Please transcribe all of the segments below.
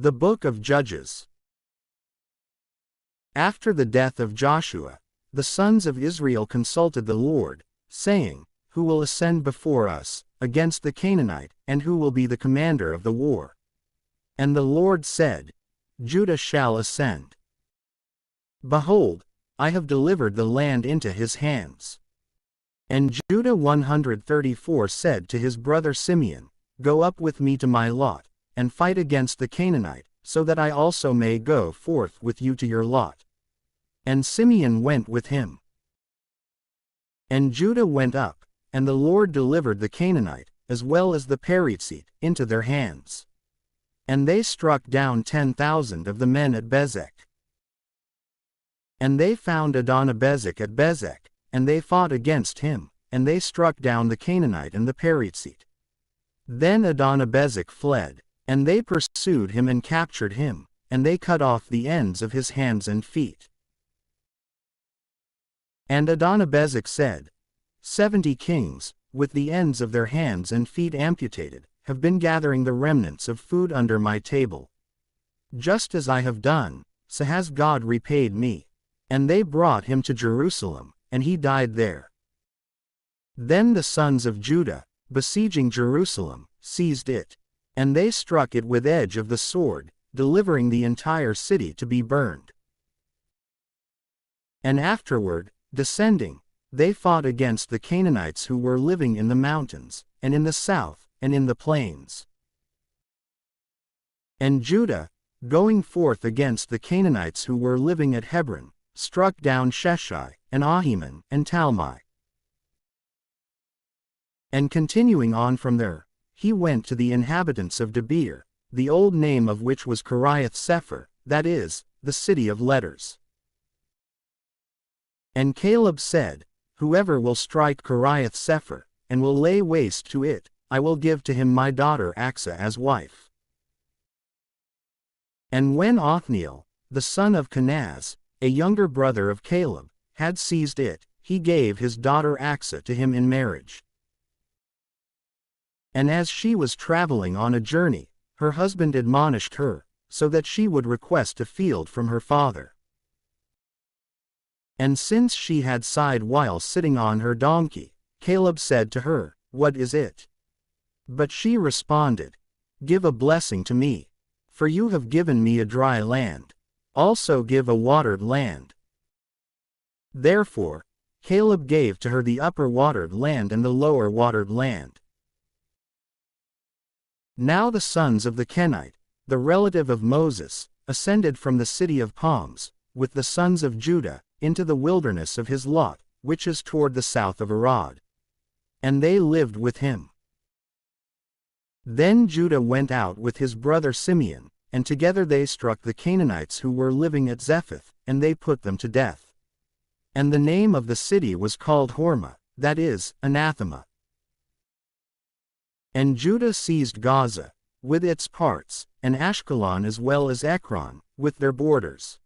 The Book of Judges. After the death of Joshua, the sons of Israel consulted the Lord, saying, "Who will ascend before us, against the Canaanite, and who will be the commander of the war?" And the Lord said, "Judah shall ascend. Behold, I have delivered the land into his hands." And Judah 134 said to his brother Simeon, "Go up with me to my lot, and fight against the Canaanite, so that I also may go forth with you to your lot." And Simeon went with him. And Judah went up, and the Lord delivered the Canaanite, as well as the Perizzite, into their hands. And they struck down 10,000 of the men at Bezek. And they found Adonibezek at Bezek, and they fought against him, and they struck down the Canaanite and the Perizzite. Then Adonibezek fled, and they pursued him and captured him, and they cut off the ends of his hands and feet. And Adonibezek said, 70 kings, with the ends of their hands and feet amputated, have been gathering the remnants of food under my table. Just as I have done, so has God repaid me. And they brought him to Jerusalem, and he died there. Then the sons of Judah, besieging Jerusalem, seized it. And they struck it with edge of the sword, delivering the entire city to be burned. And afterward, descending, they fought against the Canaanites who were living in the mountains, and in the south, and in the plains. And Judah, going forth against the Canaanites who were living at Hebron, struck down Sheshai, and Ahiman, and Talmai. And continuing on from there, he went to the inhabitants of Debir, the old name of which was Kiriath-Sepher, that is, the city of letters. And Caleb said, "Whoever will strike Kiriath-Sepher, and will lay waste to it, I will give to him my daughter Achsah as wife." And when Othniel, the son of Kenaz, a younger brother of Caleb, had seized it, he gave his daughter Achsah to him in marriage. And as she was traveling on a journey, her husband admonished her, so that she would request a field from her father. And since she had sighed while sitting on her donkey, Caleb said to her, "What is it?" But she responded, "Give a blessing to me. For you have given me a dry land. Also give a watered land." Therefore, Caleb gave to her the upper watered land and the lower watered land. Now the sons of the Kenite, the relative of Moses, ascended from the city of palms, with the sons of Judah, into the wilderness of his lot, which is toward the south of Arad. And they lived with him. Then Judah went out with his brother Simeon, and together they struck the Canaanites who were living at Zephath, and they put them to death. And the name of the city was called Hormah, that is, anathema. And Judah seized Gaza, with its parts, and Ashkelon as well as Ekron, with their borders.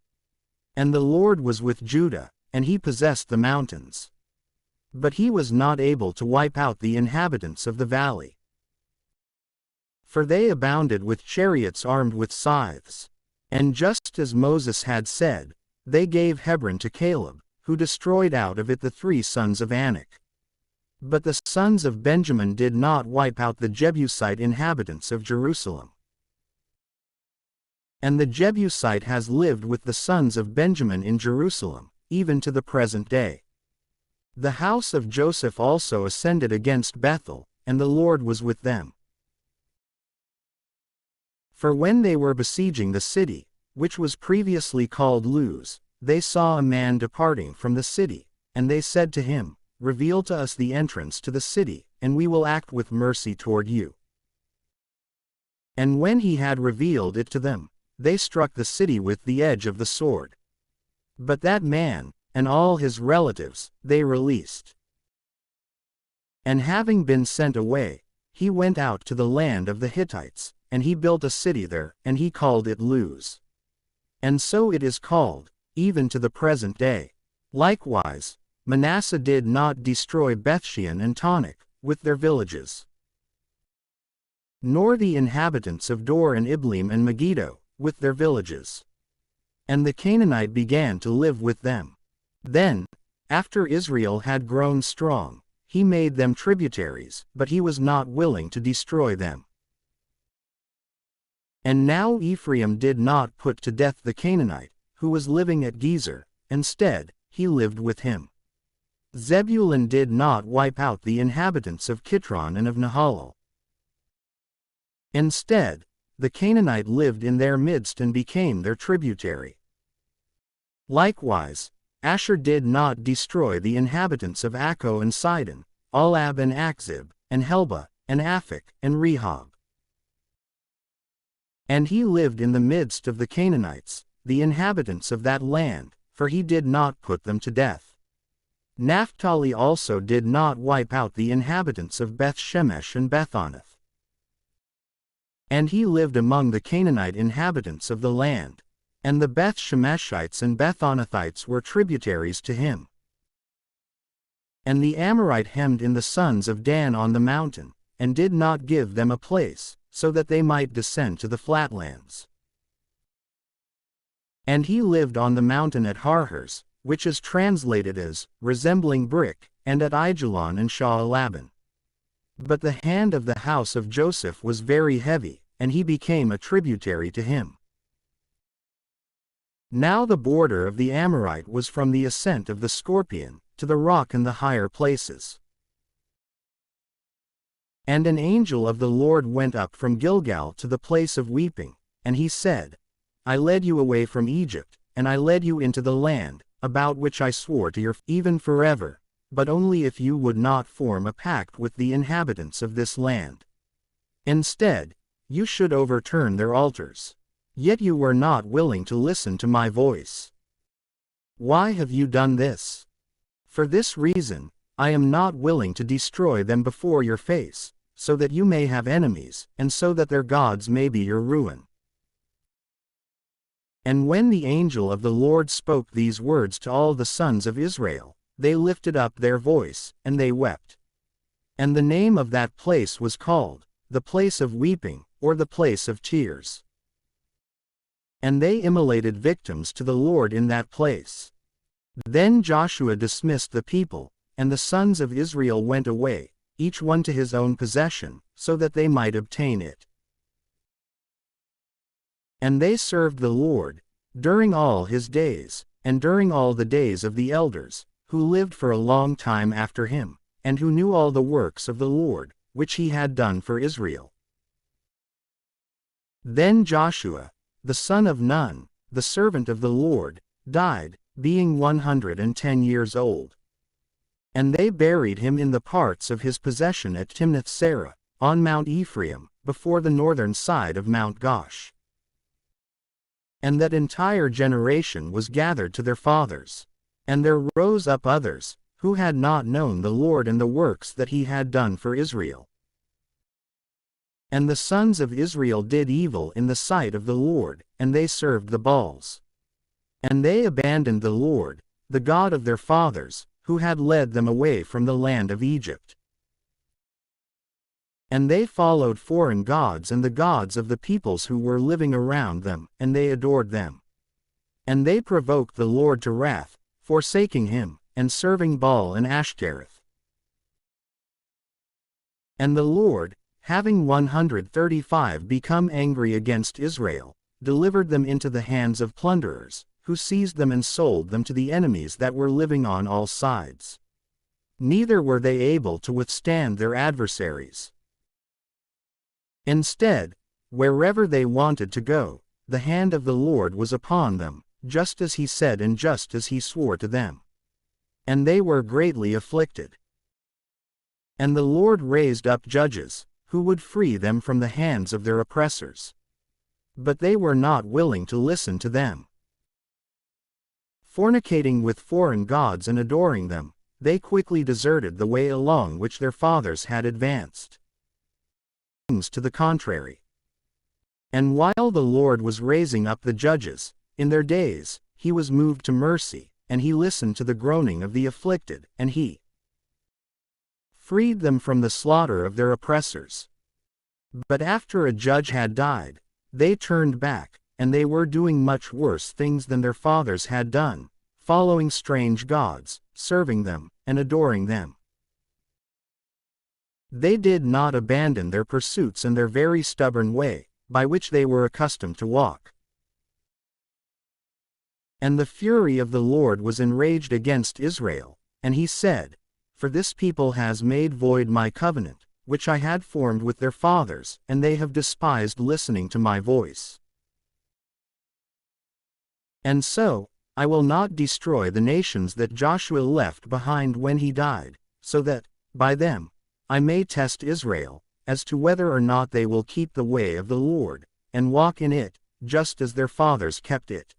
And the Lord was with Judah, and he possessed the mountains. But he was not able to wipe out the inhabitants of the valley. For they abounded with chariots armed with scythes. And just as Moses had said, they gave Hebron to Caleb, who destroyed out of it the 3 sons of Anak. But the sons of Benjamin did not wipe out the Jebusite inhabitants of Jerusalem. And the Jebusite has lived with the sons of Benjamin in Jerusalem, even to the present day. The house of Joseph also ascended against Bethel, and the Lord was with them. For when they were besieging the city, which was previously called Luz, they saw a man departing from the city, and they said to him, "Reveal to us the entrance to the city, and we will act with mercy toward you." And when he had revealed it to them, they struck the city with the edge of the sword. But that man, and all his relatives, they released. And having been sent away, he went out to the land of the Hittites, and he built a city there, and he called it Luz. And so it is called, even to the present day. Likewise, Manasseh did not destroy Bethshean and Taanach, with their villages. Nor the inhabitants of Dor and Ibleam and Megiddo, with their villages. And the Canaanite began to live with them. Then, after Israel had grown strong, he made them tributaries, but he was not willing to destroy them. And now Ephraim did not put to death the Canaanite, who was living at Gezer. Instead, he lived with him. Zebulun did not wipe out the inhabitants of Kitron and of Nahalal. Instead, the Canaanite lived in their midst and became their tributary. Likewise, Asher did not destroy the inhabitants of Akko and Sidon, Alab and Akzib, and Helba, and Aphek, and Rehob. And he lived in the midst of the Canaanites, the inhabitants of that land, for he did not put them to death. Naphtali also did not wipe out the inhabitants of Beth-Shemesh and Bethanath. And he lived among the Canaanite inhabitants of the land, and the Beth-Shemeshites and Bethanathites were tributaries to him. And the Amorite hemmed in the sons of Dan on the mountain, and did not give them a place, so that they might descend to the flatlands. And he lived on the mountain at Harhers, which is translated as, resembling brick, and at Aijalon and Sha'alaban. But the hand of the house of Joseph was very heavy, and he became a tributary to him. Now the border of the Amorite was from the ascent of the Scorpion, to the rock and the higher places. And an angel of the Lord went up from Gilgal to the place of weeping, and he said, I led you away from Egypt, and I led you into the land, about which I swore to your even forever, but only if you would not form a pact with the inhabitants of this land. Instead, you should overturn their altars. Yet you were not willing to listen to my voice. Why have you done this? For this reason, I am not willing to destroy them before your face, so that you may have enemies, and so that their gods may be your ruin. And when the angel of the Lord spoke these words to all the sons of Israel, they lifted up their voice, and they wept. And the name of that place was called, the place of weeping, or the place of tears. And they immolated victims to the Lord in that place. Then Joshua dismissed the people, and the sons of Israel went away, each one to his own possession, so that they might obtain it. And they served the Lord, during all his days, and during all the days of the elders, who lived for a long time after him, and who knew all the works of the Lord, which he had done for Israel. Then Joshua, the son of Nun, the servant of the Lord, died, being 110 years old. And they buried him in the parts of his possession at Timnath-Serah, on Mount Ephraim, before the northern side of Mount Gosh. And that entire generation was gathered to their fathers. And there rose up others, who had not known the Lord and the works that he had done for Israel. And the sons of Israel did evil in the sight of the Lord, and they served the Baals. And they abandoned the Lord, the God of their fathers, who had led them away from the land of Egypt. And they followed foreign gods and the gods of the peoples who were living around them, and they adored them. And they provoked the Lord to wrath, forsaking him, and serving Baal and Ashtoreth. And the Lord, having 135 become angry against Israel, delivered them into the hands of plunderers, who seized them and sold them to the enemies that were living on all sides. Neither were they able to withstand their adversaries. Instead, wherever they wanted to go, the hand of the Lord was upon them, just as he said and just as he swore to them. And they were greatly afflicted. And the Lord raised up judges, who would free them from the hands of their oppressors. But they were not willing to listen to them. Fornicating with foreign gods and adoring them, they quickly deserted the way along which their fathers had advanced. To the contrary. And while the Lord was raising up the judges, in their days, he was moved to mercy, and he listened to the groaning of the afflicted, and he freed them from the slaughter of their oppressors. But after a judge had died, they turned back, and they were doing much worse things than their fathers had done, following strange gods, serving them, and adoring them. They did not abandon their pursuits and their very stubborn way, by which they were accustomed to walk. And the fury of the Lord was enraged against Israel, and he said, For this people has made void my covenant, which I had formed with their fathers, and they have despised listening to my voice. And so, I will not destroy the nations that Joshua left behind when he died, so that, by them, I may test Israel, as to whether or not they will keep the way of the Lord, and walk in it, just as their fathers kept it.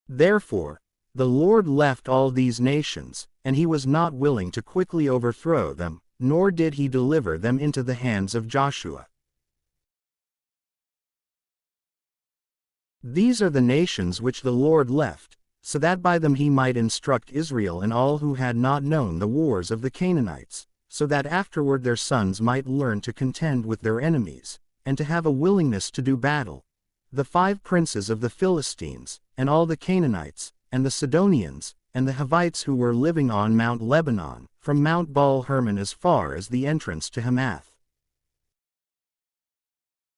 Therefore, the Lord left all these nations, and he was not willing to quickly overthrow them, nor did he deliver them into the hands of Joshua. These are the nations which the Lord left, so that by them he might instruct Israel and all who had not known the wars of the Canaanites, so that afterward their sons might learn to contend with their enemies, and to have a willingness to do battle, the 5 princes of the Philistines, and all the Canaanites, and the Sidonians, and the Hivites who were living on Mount Lebanon, from Mount Baal Hermon as far as the entrance to Hamath.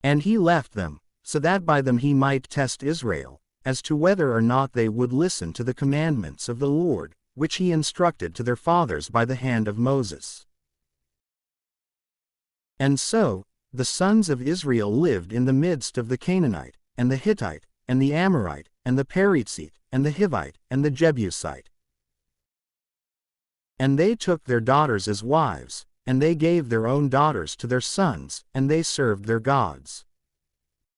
And he left them, so that by them he might test Israel, as to whether or not they would listen to the commandments of the Lord, which he instructed to their fathers by the hand of Moses. And so, the sons of Israel lived in the midst of the Canaanite, and the Hittite, and the Amorite, and the Perizzite, and the Hivite, and the Jebusite. And they took their daughters as wives, and they gave their own daughters to their sons, and they served their gods.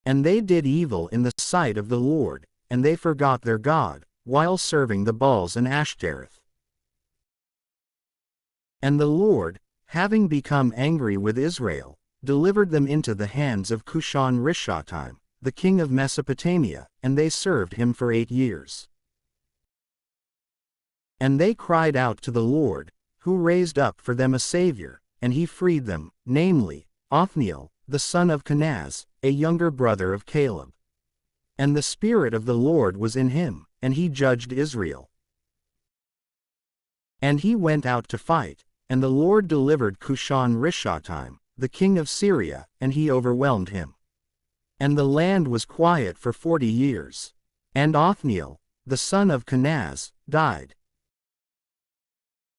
And they did evil in the sight of the Lord, and they forgot their God, while serving the Baals and Ashtoreth. And the Lord, having become angry with Israel, delivered them into the hands of Cushan-Rishathaim, the king of Mesopotamia, and they served him for 8 years. And they cried out to the Lord, who raised up for them a Savior, and he freed them, namely, Othniel, the son of Kenaz, a younger brother of Caleb. And the Spirit of the Lord was in him, and he judged Israel. And he went out to fight, and the Lord delivered Cushan-Rishathaim, the king of Syria, and he overwhelmed him. And the land was quiet for 40 years. And Othniel, the son of Kenaz, died.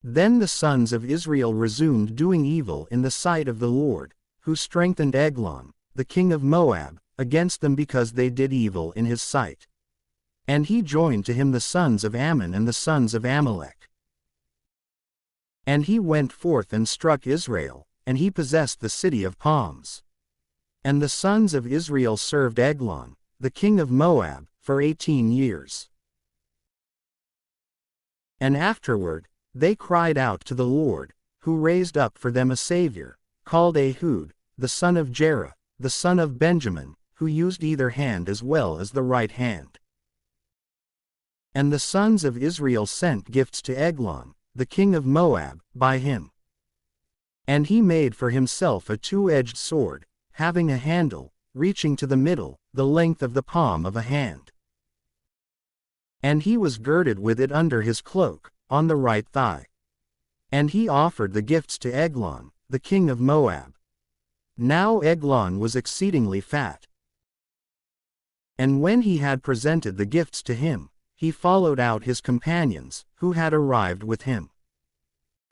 Then the sons of Israel resumed doing evil in the sight of the Lord, who strengthened Eglon, the king of Moab, against them because they did evil in his sight. And he joined to him the sons of Ammon and the sons of Amalek. And he went forth and struck Israel, and he possessed the city of palms. And the sons of Israel served Eglon, the king of Moab, for 18 years. And afterward, they cried out to the Lord, who raised up for them a Savior, called Ehud, the son of Jerah, the son of Benjamin, who used either hand as well as the right hand. And the sons of Israel sent gifts to Eglon, the king of Moab, by him. And he made for himself a 2-edged sword, having a handle, reaching to the middle, the length of the palm of a hand. And he was girded with it under his cloak, on the right thigh. And he offered the gifts to Eglon, the king of Moab. Now Eglon was exceedingly fat. And when he had presented the gifts to him, he followed out his companions, who had arrived with him.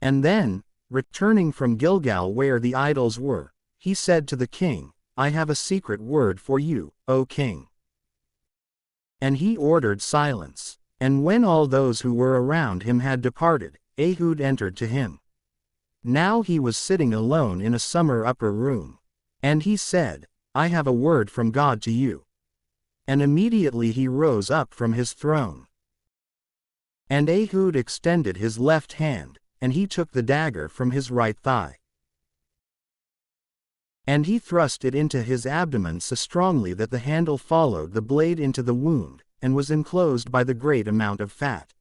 And then, returning from Gilgal where the idols were, he said to the king, I have a secret word for you, O king. And he ordered silence. And when all those who were around him had departed, Ehud entered to him. Now he was sitting alone in a summer upper room. And he said, I have a word from God to you. And immediately he rose up from his throne. And Ehud extended his left hand, and he took the dagger from his right thigh. And he thrust it into his abdomen so strongly that the handle followed the blade into the wound, and was enclosed by the great amount of fat.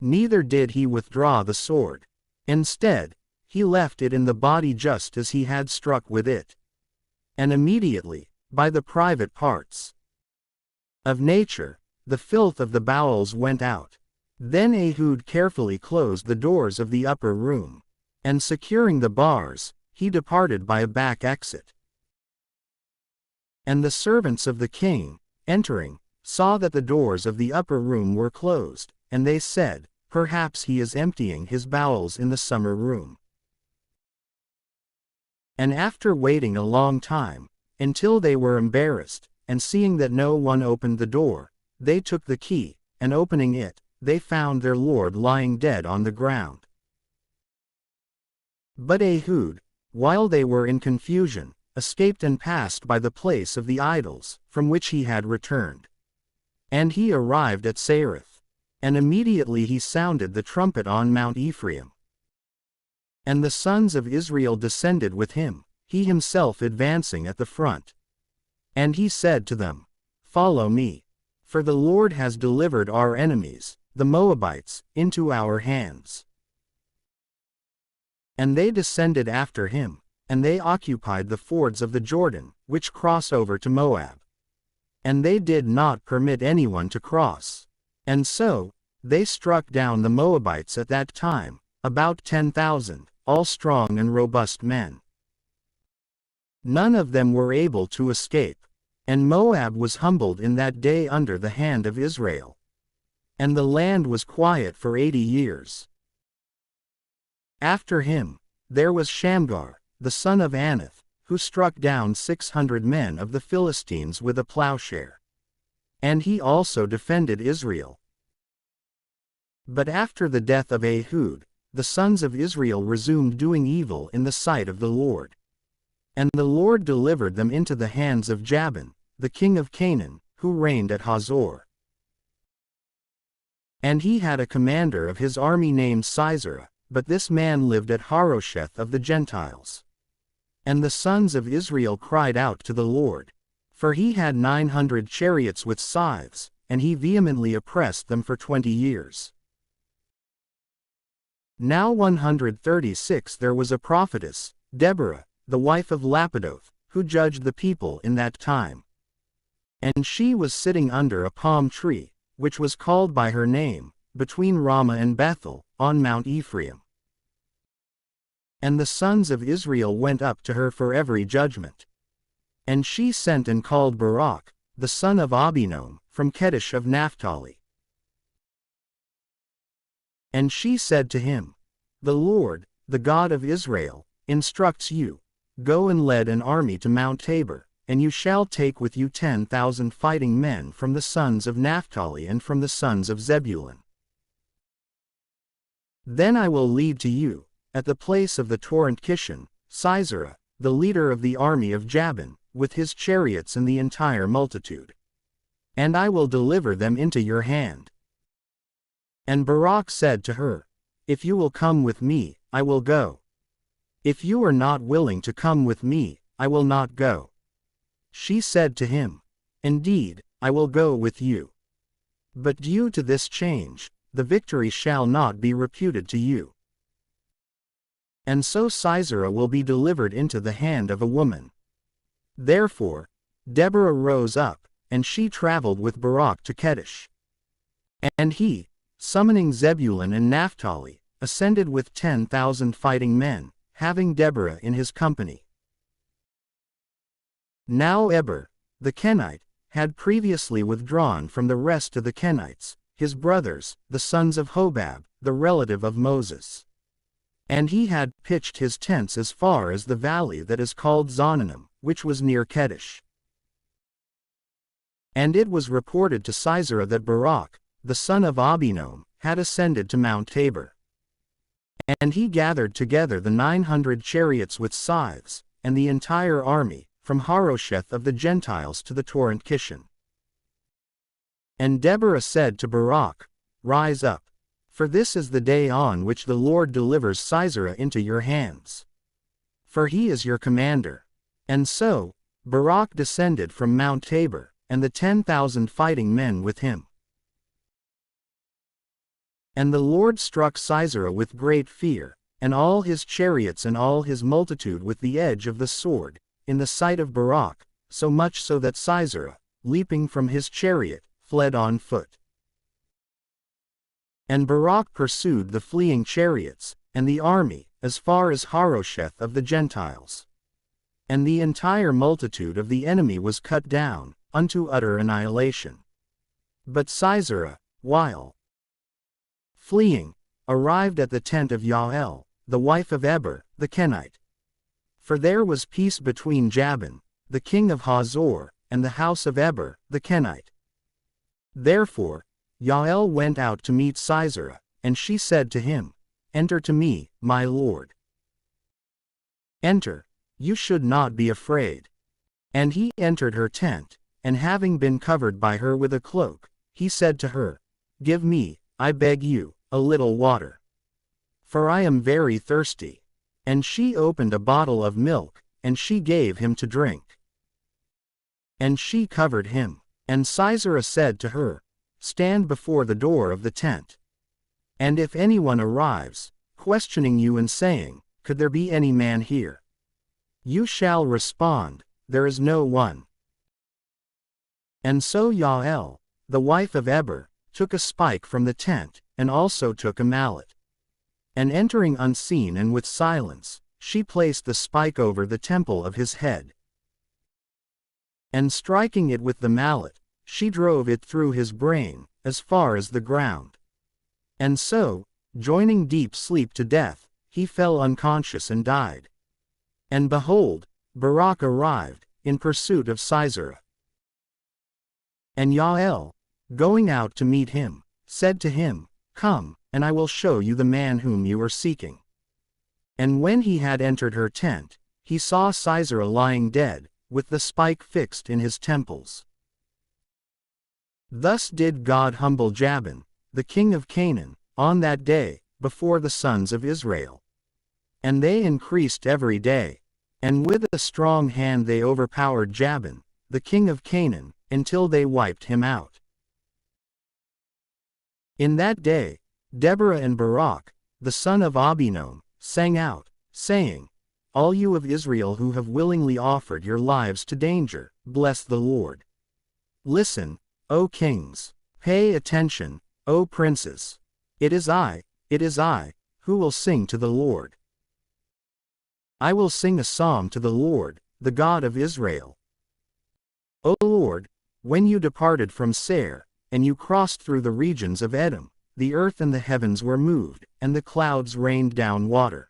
Neither did he withdraw the sword. Instead, he left it in the body just as he had struck with it. And immediately, by the private parts of nature, the filth of the bowels went out. Then Ehud carefully closed the doors of the upper room, and securing the bars, he departed by a back exit. And the servants of the king, entering, saw that the doors of the upper room were closed, and they said, "Perhaps he is emptying his bowels in the summer room." And after waiting a long time, until they were embarrassed, and seeing that no one opened the door, they took the key, and opening it, they found their lord lying dead on the ground. But Ehud, while they were in confusion, escaped and passed by the place of the idols, from which he had returned. And he arrived at Seirith. And immediately he sounded the trumpet on Mount Ephraim. And the sons of Israel descended with him, he himself advancing at the front. And he said to them, "Follow me. For the Lord has delivered our enemies, the Moabites, into our hands." And they descended after him, and they occupied the fords of the Jordan, which cross over to Moab. And they did not permit anyone to cross. And so, they struck down the Moabites at that time, about 10,000, all strong and robust men. None of them were able to escape. And Moab was humbled in that day under the hand of Israel. And the land was quiet for 80 years. After him, there was Shamgar, the son of Anath, who struck down 600 men of the Philistines with a plowshare. And he also defended Israel. But after the death of Ehud, the sons of Israel resumed doing evil in the sight of the Lord. And the Lord delivered them into the hands of Jabin, the king of Canaan, who reigned at Hazor. And he had a commander of his army named Sisera, but this man lived at Harosheth of the Gentiles. And the sons of Israel cried out to the Lord, for he had 900 chariots with scythes, and he vehemently oppressed them for 20 years. Now 136 there was a prophetess, Deborah, the wife of Lapidoth, who judged the people in that time. And she was sitting under a palm tree, which was called by her name, between Ramah and Bethel, on Mount Ephraim. And the sons of Israel went up to her for every judgment. And she sent and called Barak, the son of Abinom, from Kedesh of Naphtali. And she said to him, "The Lord, the God of Israel, instructs you, go and lead an army to Mount Tabor, and you shall take with you 10,000 fighting men from the sons of Naphtali and from the sons of Zebulun. Then I will lead to you, at the place of the torrent Kishon, Sisera, the leader of the army of Jabin, with his chariots and the entire multitude. And I will deliver them into your hand." And Barak said to her, "If you will come with me, I will go. If you are not willing to come with me, I will not go." She said to him, "Indeed, I will go with you. But due to this change, the victory shall not be reputed to you. And so Sisera will be delivered into the hand of a woman." Therefore, Deborah rose up, and she traveled with Barak to Kedesh. And he, summoning Zebulun and Naphtali, ascended with 10,000 fighting men, having Deborah in his company. Now Eber, the Kenite, had previously withdrawn from the rest of the Kenites, his brothers, the sons of Hobab, the relative of Moses. And he had pitched his tents as far as the valley that is called Zonanim, which was near Kedesh. And it was reported to Sisera that Barak, the son of Abinom, had ascended to Mount Tabor. And he gathered together the 900 chariots with scythes, and the entire army, from Harosheth of the Gentiles to the torrent Kishon. And Deborah said to Barak, "Rise up, for this is the day on which the Lord delivers Sisera into your hands. For he is your commander." And so, Barak descended from Mount Tabor, and the 10,000 fighting men with him. And the Lord struck Sisera with great fear, and all his chariots and all his multitude with the edge of the sword, in the sight of Barak, so much so that Sisera, leaping from his chariot, fled on foot. And Barak pursued the fleeing chariots, and the army, as far as Harosheth of the Gentiles. And the entire multitude of the enemy was cut down, unto utter annihilation. But Sisera, while fleeing, arrived at the tent of Jael, the wife of Eber, the Kenite. For there was peace between Jabin, the king of Hazor, and the house of Eber, the Kenite. Therefore, Jael went out to meet Sisera, and she said to him, Enter to me, my lord. Enter, you should not be afraid. And he entered her tent, and having been covered by her with a cloak, he said to her, Give me, I beg you, a little water. For I am very thirsty. And she opened a bottle of milk, and she gave him to drink. And she covered him. And Sisera said to her, Stand before the door of the tent. And if anyone arrives, questioning you and saying, Could there be any man here? You shall respond, There is no one. And so Jael, the wife of Eber, took a spike from the tent, and also took a mallet. And entering unseen and with silence, she placed the spike over the temple of his head. And striking it with the mallet, she drove it through his brain, as far as the ground. And so, joining deep sleep to death, he fell unconscious and died. And behold, Barak arrived, in pursuit of Sisera. And Jael, going out to meet him, said to him, Come, and I will show you the man whom you are seeking. And when he had entered her tent, he saw Sisera lying dead, with the spike fixed in his temples. Thus did God humble Jabin, the king of Canaan, on that day, before the sons of Israel. And they increased every day, and with a strong hand they overpowered Jabin, the king of Canaan, until they wiped him out. In that day, Deborah and Barak, the son of Abinom, sang out, saying, All you of Israel who have willingly offered your lives to danger, bless the Lord. Listen, O kings, pay attention, O princes. It is I, who will sing to the Lord. I will sing a psalm to the Lord, the God of Israel. O Lord, when you departed from Seir, and you crossed through the regions of Edom, the earth and the heavens were moved, and the clouds rained down water.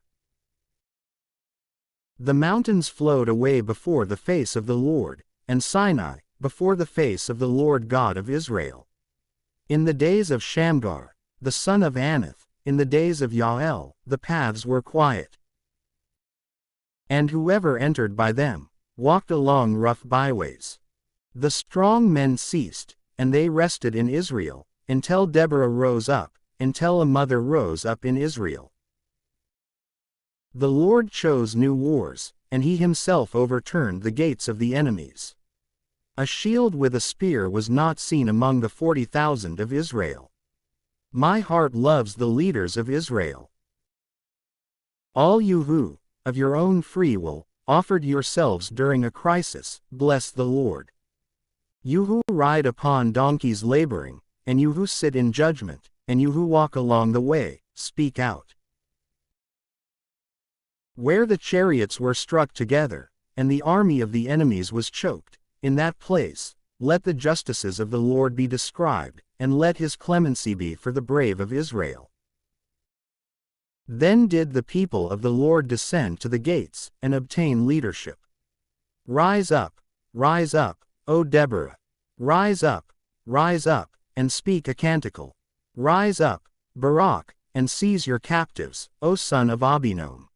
The mountains flowed away before the face of the Lord, and Sinai, before the face of the Lord God of Israel. In the days of Shamgar, the son of Anath, in the days of Jael, the paths were quiet. And whoever entered by them, walked along rough byways. The strong men ceased, and they rested in Israel, until Deborah rose up, until a mother rose up in Israel. The Lord chose new wars, and he himself overturned the gates of the enemies. A shield with a spear was not seen among the 40,000 of Israel. My heart loves the leaders of Israel. All you who, of your own free will, offered yourselves during a crisis, bless the Lord. You who ride upon donkeys laboring, and you who sit in judgment, and you who walk along the way, speak out. Where the chariots were struck together, and the army of the enemies was choked, in that place, let the justices of the Lord be described, and let his clemency be for the brave of Israel. Then did the people of the Lord descend to the gates, and obtain leadership. Rise up, O Deborah! Rise up, and speak a canticle. Rise up, Barak, and seize your captives, O son of Abinom.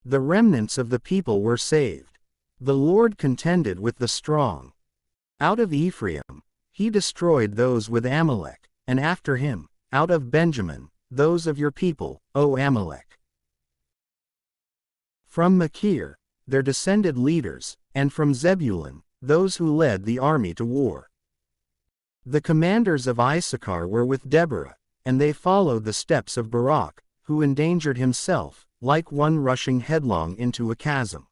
The remnants of the people were saved. The Lord contended with the strong. Out of Ephraim, he destroyed those with Amalek, and after him, out of Benjamin, those of your people, O Amalek. From Machir, there descended leaders, and from Zebulun, those who led the army to war. The commanders of Issachar were with Deborah, and they followed the steps of Barak, who endangered himself, like one rushing headlong into a chasm.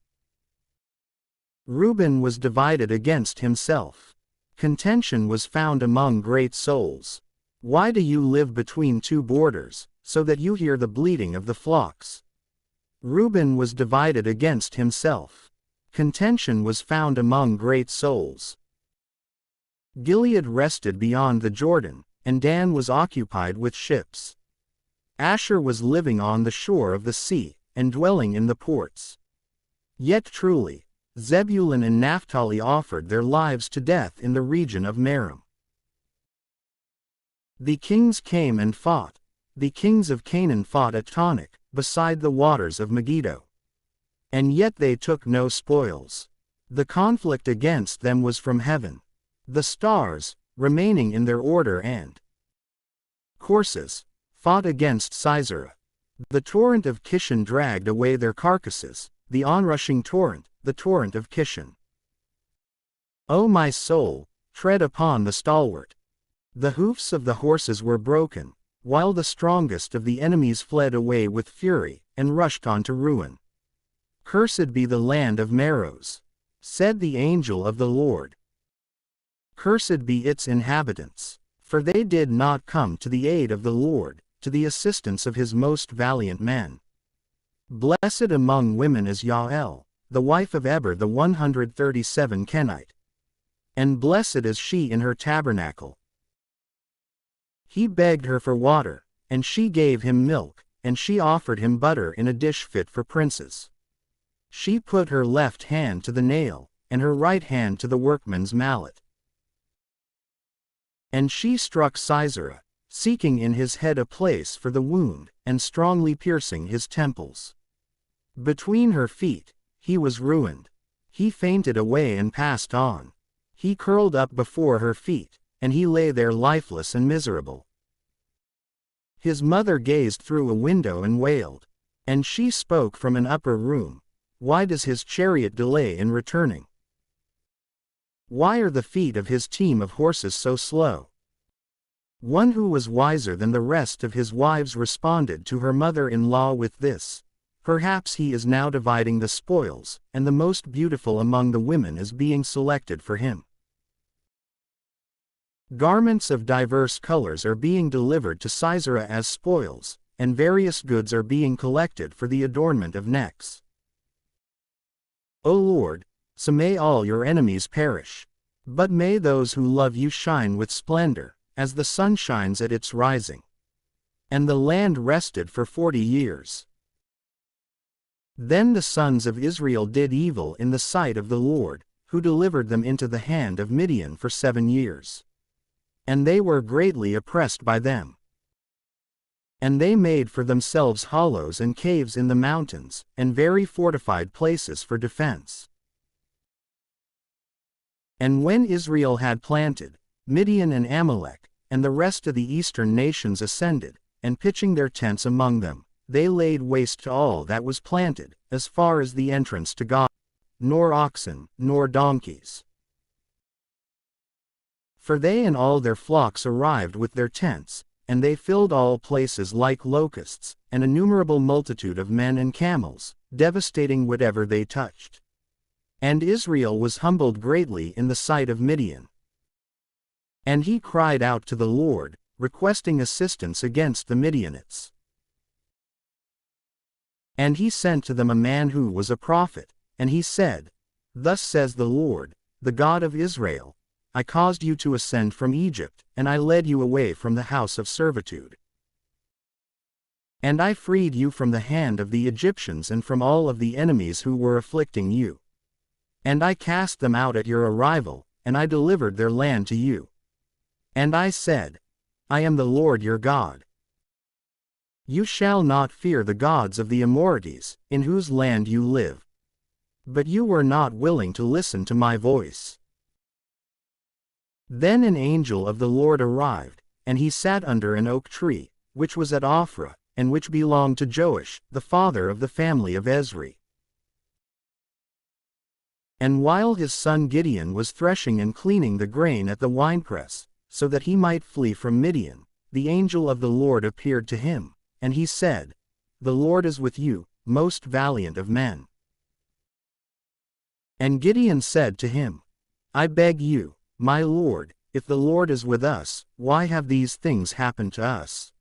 Reuben was divided against himself. Contention was found among great souls. Why do you live between two borders, so that you hear the bleating of the flocks? Reuben was divided against himself. Contention was found among great souls. Gilead rested beyond the Jordan, and Dan was occupied with ships. Asher was living on the shore of the sea, and dwelling in the ports. Yet truly, Zebulun and Naphtali offered their lives to death in the region of Merom. The kings came and fought. The kings of Canaan fought at Taanach, beside the waters of Megiddo. And yet they took no spoils. The conflict against them was from heaven. The stars, remaining in their order and courses, fought against Sisera. The torrent of Kishon dragged away their carcasses, the onrushing torrent, the torrent of Kishon. O my soul, tread upon the stalwart. The hoofs of the horses were broken, while the strongest of the enemies fled away with fury, and rushed on to ruin. Cursed be the land of Meroz, said the angel of the Lord. Cursed be its inhabitants, for they did not come to the aid of the Lord, to the assistance of his most valiant men. Blessed among women is Yael, the wife of Eber the 137 Kenite. And blessed is she in her tabernacle. He begged her for water, and she gave him milk, and she offered him butter in a dish fit for princes. She put her left hand to the nail, and her right hand to the workman's mallet. And she struck Sisera, seeking in his head a place for the wound, and strongly piercing his temples. Between her feet, he was ruined. He fainted away and passed on. He curled up before her feet, and he lay there lifeless and miserable. His mother gazed through a window and wailed. And she spoke from an upper room, why does his chariot delay in returning? Why are the feet of his team of horses so slow? One who was wiser than the rest of his wives responded to her mother-in-law with this: perhaps he is now dividing the spoils, and the most beautiful among the women is being selected for him. Garments of diverse colors are being delivered to Sisera as spoils, and various goods are being collected for the adornment of necks. O Lord, so may all your enemies perish. But may those who love you shine with splendor, as the sun shines at its rising. And the land rested for 40 years. Then the sons of Israel did evil in the sight of the Lord, who delivered them into the hand of Midian for 7 years. And they were greatly oppressed by them. And they made for themselves hollows and caves in the mountains, and very fortified places for defense. And when Israel had planted, Midian and Amalek, and the rest of the eastern nations ascended, and pitching their tents among them, they laid waste to all that was planted, as far as the entrance to God, nor oxen, nor donkeys. For they and all their flocks arrived with their tents, and they filled all places like locusts, an innumerable multitude of men and camels, devastating whatever they touched. And Israel was humbled greatly in the sight of Midian. And he cried out to the Lord, requesting assistance against the Midianites. And he sent to them a man who was a prophet, and he said, Thus says the Lord, the God of Israel, I caused you to ascend from Egypt, and I led you away from the house of servitude. And I freed you from the hand of the Egyptians and from all of the enemies who were afflicting you. And I cast them out at your arrival, and I delivered their land to you. And I said, I am the Lord your God. You shall not fear the gods of the Amorites, in whose land you live. But you were not willing to listen to my voice. Then an angel of the Lord arrived, and he sat under an oak tree, which was at Ophrah, and which belonged to Joash, the father of the family of Ezri. And while his son Gideon was threshing and cleaning the grain at the winepress, so that he might flee from Midian, the angel of the Lord appeared to him, and he said, The Lord is with you, most valiant of men. And Gideon said to him, I beg you, my Lord, if the Lord is with us, why have these things happened to us?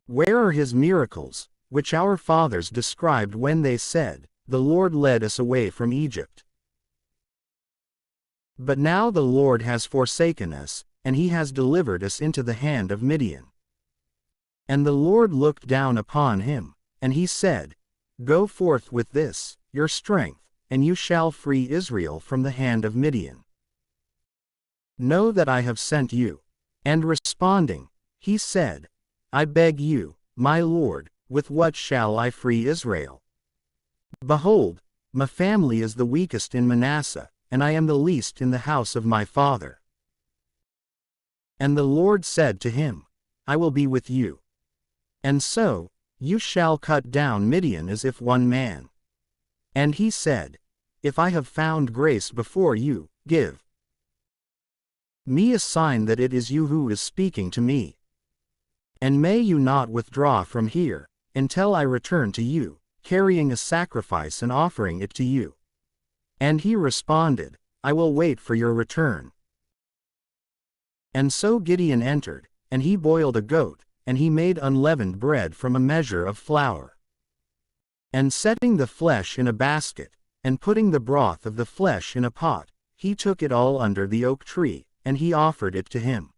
Where are his miracles, which our fathers described when they said, The Lord led us away from Egypt? But now the Lord has forsaken us, and he has delivered us into the hand of Midian. And the Lord looked down upon him, and he said, Go forth with this, your strength, and you shall free Israel from the hand of Midian. Know that I have sent you. And responding, he said, I beg you, my Lord, with what shall I free Israel? Behold, my family is the weakest in Manasseh, and I am the least in the house of my father. And the Lord said to him, I will be with you. And so, you shall cut down Midian as if one man. And he said, If I have found grace before you, give me a sign that it is you who is speaking to me. And may you not withdraw from here, until I return to you, carrying a sacrifice and offering it to you. And he responded, I will wait for your return. And so Gideon entered, and he boiled a goat, and he made unleavened bread from a measure of flour. And setting the flesh in a basket, and putting the broth of the flesh in a pot, he took it all under the oak tree, and he offered it to him.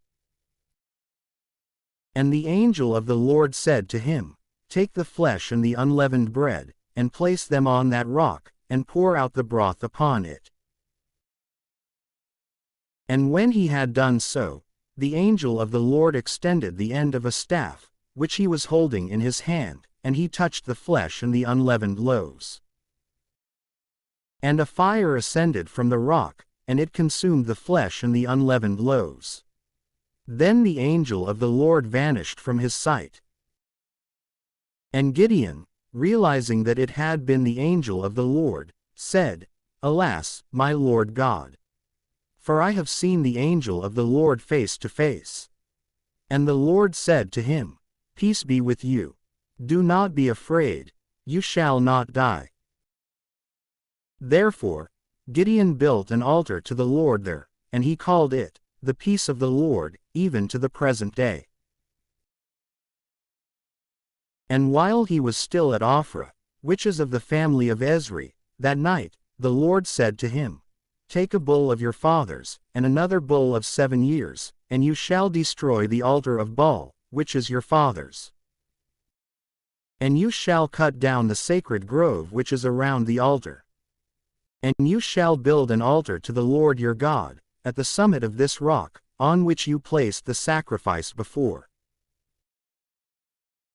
And the angel of the Lord said to him, Take the flesh and the unleavened bread, and place them on that rock, and pour out the broth upon it. And when he had done so, the angel of the Lord extended the end of a staff, which he was holding in his hand, and he touched the flesh and the unleavened loaves. And a fire ascended from the rock, and it consumed the flesh and the unleavened loaves. Then the angel of the Lord vanished from his sight. And Gideon, realizing that it had been the angel of the Lord, said, Alas, my Lord God! For I have seen the angel of the Lord face to face. And the Lord said to him, Peace be with you. Do not be afraid, you shall not die. Therefore, Gideon built an altar to the Lord there, and he called it, the Peace of the Lord, even to the present day. And while he was still at Ophrah, which is of the family of Esri, that night, the Lord said to him, Take a bull of your fathers, and another bull of 7 years, and you shall destroy the altar of Baal, which is your father's. And you shall cut down the sacred grove which is around the altar. And you shall build an altar to the Lord your God, at the summit of this rock, on which you placed the sacrifice before.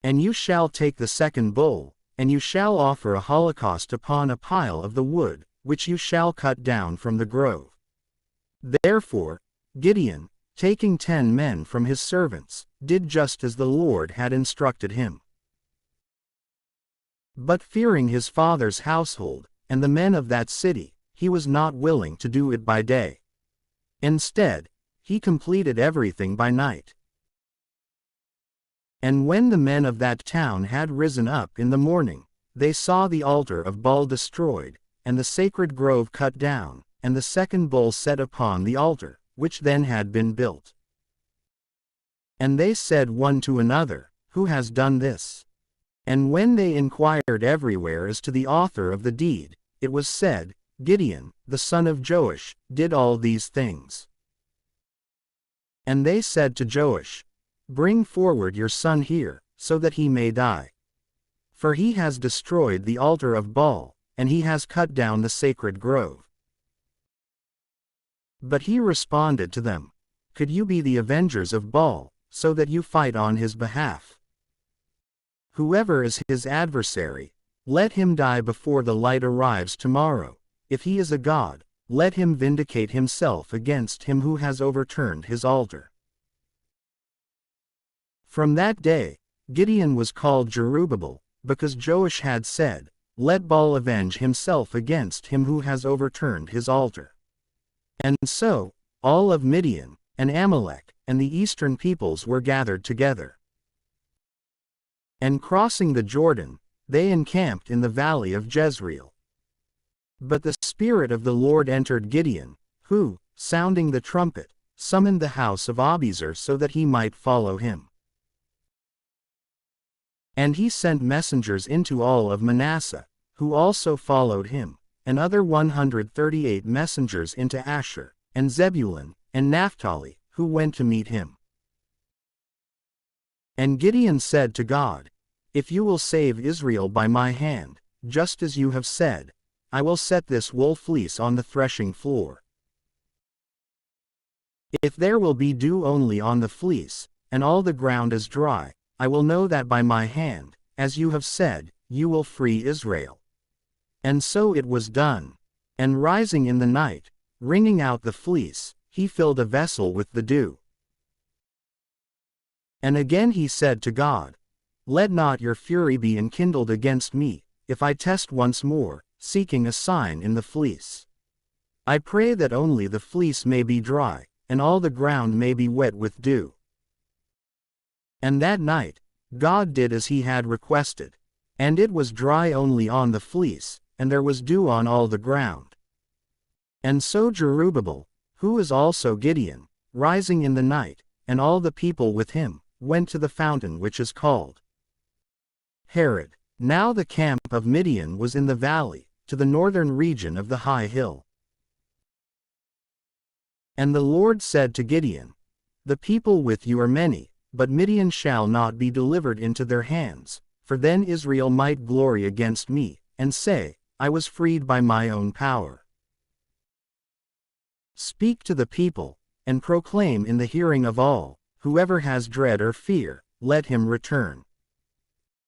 And you shall take the second bull, and you shall offer a holocaust upon a pile of the wood, which you shall cut down from the grove. Therefore, Gideon, taking 10 men from his servants, did just as the Lord had instructed him. But fearing his father's household, and the men of that city, he was not willing to do it by day. Instead, he completed everything by night. And when the men of that town had risen up in the morning, they saw the altar of Baal destroyed, and the sacred grove cut down, and the second bull set upon the altar, which then had been built. And they said one to another, Who has done this? And when they inquired everywhere as to the author of the deed, it was said, Gideon, the son of Joash, did all these things. And they said to Joash, Bring forward your son here, so that he may die. For he has destroyed the altar of Baal, and he has cut down the sacred grove. But he responded to them, Could you be the avengers of Baal, so that you fight on his behalf? Whoever is his adversary, let him die before the light arrives tomorrow. If he is a god, let him vindicate himself against him who has overturned his altar. From that day, Gideon was called Jerubbaal, because Joash had said, Let Baal avenge himself against him who has overturned his altar. And so, all of Midian, and Amalek, and the eastern peoples were gathered together. And crossing the Jordan, they encamped in the valley of Jezreel. But the Spirit of the Lord entered Gideon, who, sounding the trumpet, summoned the house of Abiezer so that he might follow him. And he sent messengers into all of Manasseh, who also followed him, and other 138 messengers into Asher, and Zebulun, and Naphtali, who went to meet him. And Gideon said to God, "If you will save Israel by my hand, just as you have said, I will set this wool fleece on the threshing floor. If there will be dew only on the fleece, and all the ground is dry, I will know that by my hand, as you have said, you will free Israel." And so it was done. And rising in the night, wringing out the fleece, he filled a vessel with the dew. And again he said to God, "Let not your fury be enkindled against me, if I test once more, seeking a sign in the fleece. I pray that only the fleece may be dry, and all the ground may be wet with dew." And that night, God did as he had requested, and it was dry only on the fleece, and there was dew on all the ground. And so Jerubbaal, who is also Gideon, rising in the night, and all the people with him, went to the fountain which is called Harod. Now the camp of Midian was in the valley, to the northern region of the high hill. And the Lord said to Gideon, "The people with you are many, but Midian shall not be delivered into their hands, for then Israel might glory against me, and say, I was freed by my own power. Speak to the people, and proclaim in the hearing of all, whoever has dread or fear, let him return."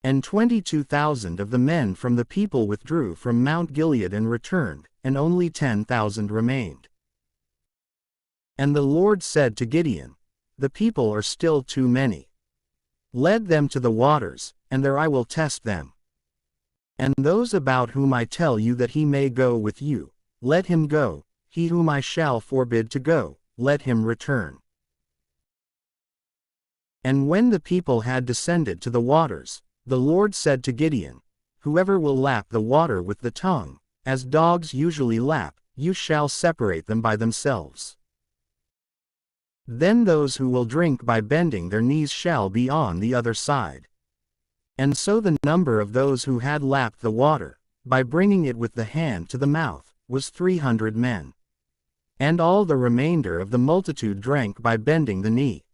And 22,000 of the men from the people withdrew from Mount Gilead and returned, and only 10,000 remained. And the Lord said to Gideon, "The people are still too many. Lead them to the waters, and there I will test them. And those about whom I tell you that he may go with you, let him go, he whom I shall forbid to go, let him return." And when the people had descended to the waters, the Lord said to Gideon, "Whoever will lap the water with the tongue, as dogs usually lap, you shall separate them by themselves. Then those who will drink by bending their knees shall be on the other side." And so the number of those who had lapped the water, by bringing it with the hand to the mouth, was 300 men. And all the remainder of the multitude drank by bending the knee.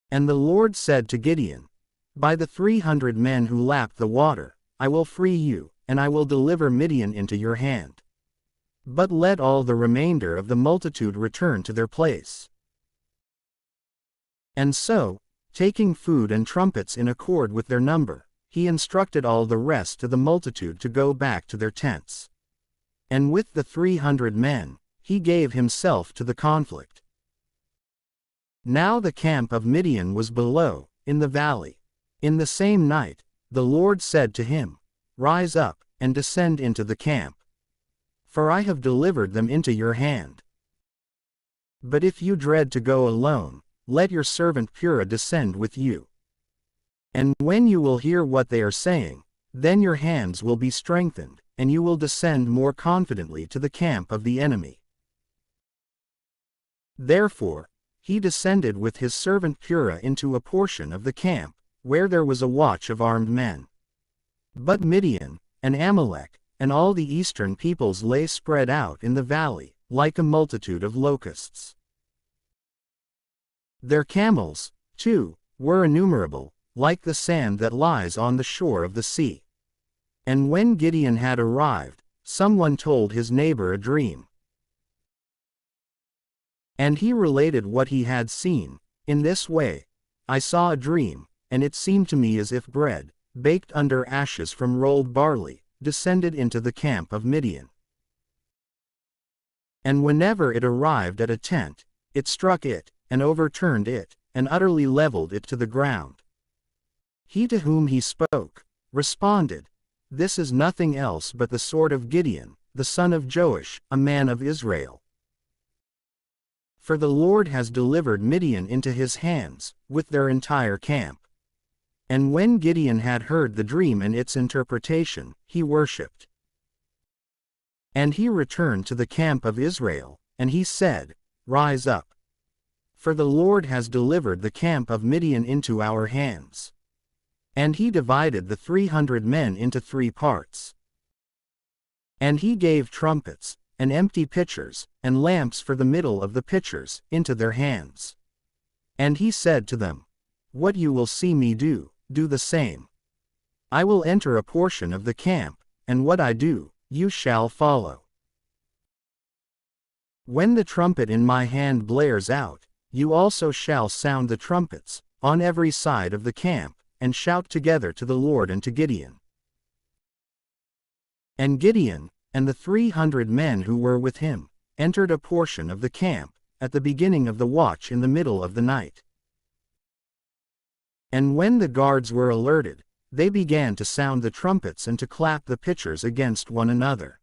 And the Lord said to Gideon, "By the 300 men who lapped the water, I will free you, and I will deliver Midian into your hand. But let all the remainder of the multitude return to their place." And so, taking food and trumpets in accord with their number, he instructed all the rest of the multitude to go back to their tents. And with the 300 men, he gave himself to the conflict. Now the camp of Midian was below, in the valley. In the same night, the Lord said to him, "Rise up, and descend into the camp. For I have delivered them into your hand. But if you dread to go alone, let your servant Purah descend with you. And when you will hear what they are saying, then your hands will be strengthened, and you will descend more confidently to the camp of the enemy." Therefore, he descended with his servant Purah into a portion of the camp, where there was a watch of armed men. But Midian, and Amalek, and all the eastern peoples lay spread out in the valley, like a multitude of locusts. Their camels, too, were innumerable, like the sand that lies on the shore of the sea. And when Gideon had arrived, someone told his neighbor a dream. And he related what he had seen, in this way: "I saw a dream, and it seemed to me as if bread, baked under ashes from rolled barley, descended into the camp of Midian. And whenever it arrived at a tent, it struck it, and overturned it, and utterly leveled it to the ground." He to whom he spoke, responded, "This is nothing else but the sword of Gideon, the son of Joash, a man of Israel. For the Lord has delivered Midian into his hands, with their entire camp." And when Gideon had heard the dream and its interpretation, he worshipped. And he returned to the camp of Israel, and he said, Rise up. For the Lord has delivered the camp of Midian into our hands. And he divided the 300 men into 3 parts. And he gave trumpets, and empty pitchers, and lamps for the middle of the pitchers, into their hands. And he said to them, What you will see me do, do the same. I will enter a portion of the camp, and what I do, you shall follow. When the trumpet in my hand blares out, you also shall sound the trumpets, on every side of the camp, and shout together to the Lord and to Gideon. And Gideon, and the 300 men who were with him, entered a portion of the camp, at the beginning of the watch in the middle of the night. And when the guards were alerted, they began to sound the trumpets and to clap the pitchers against one another.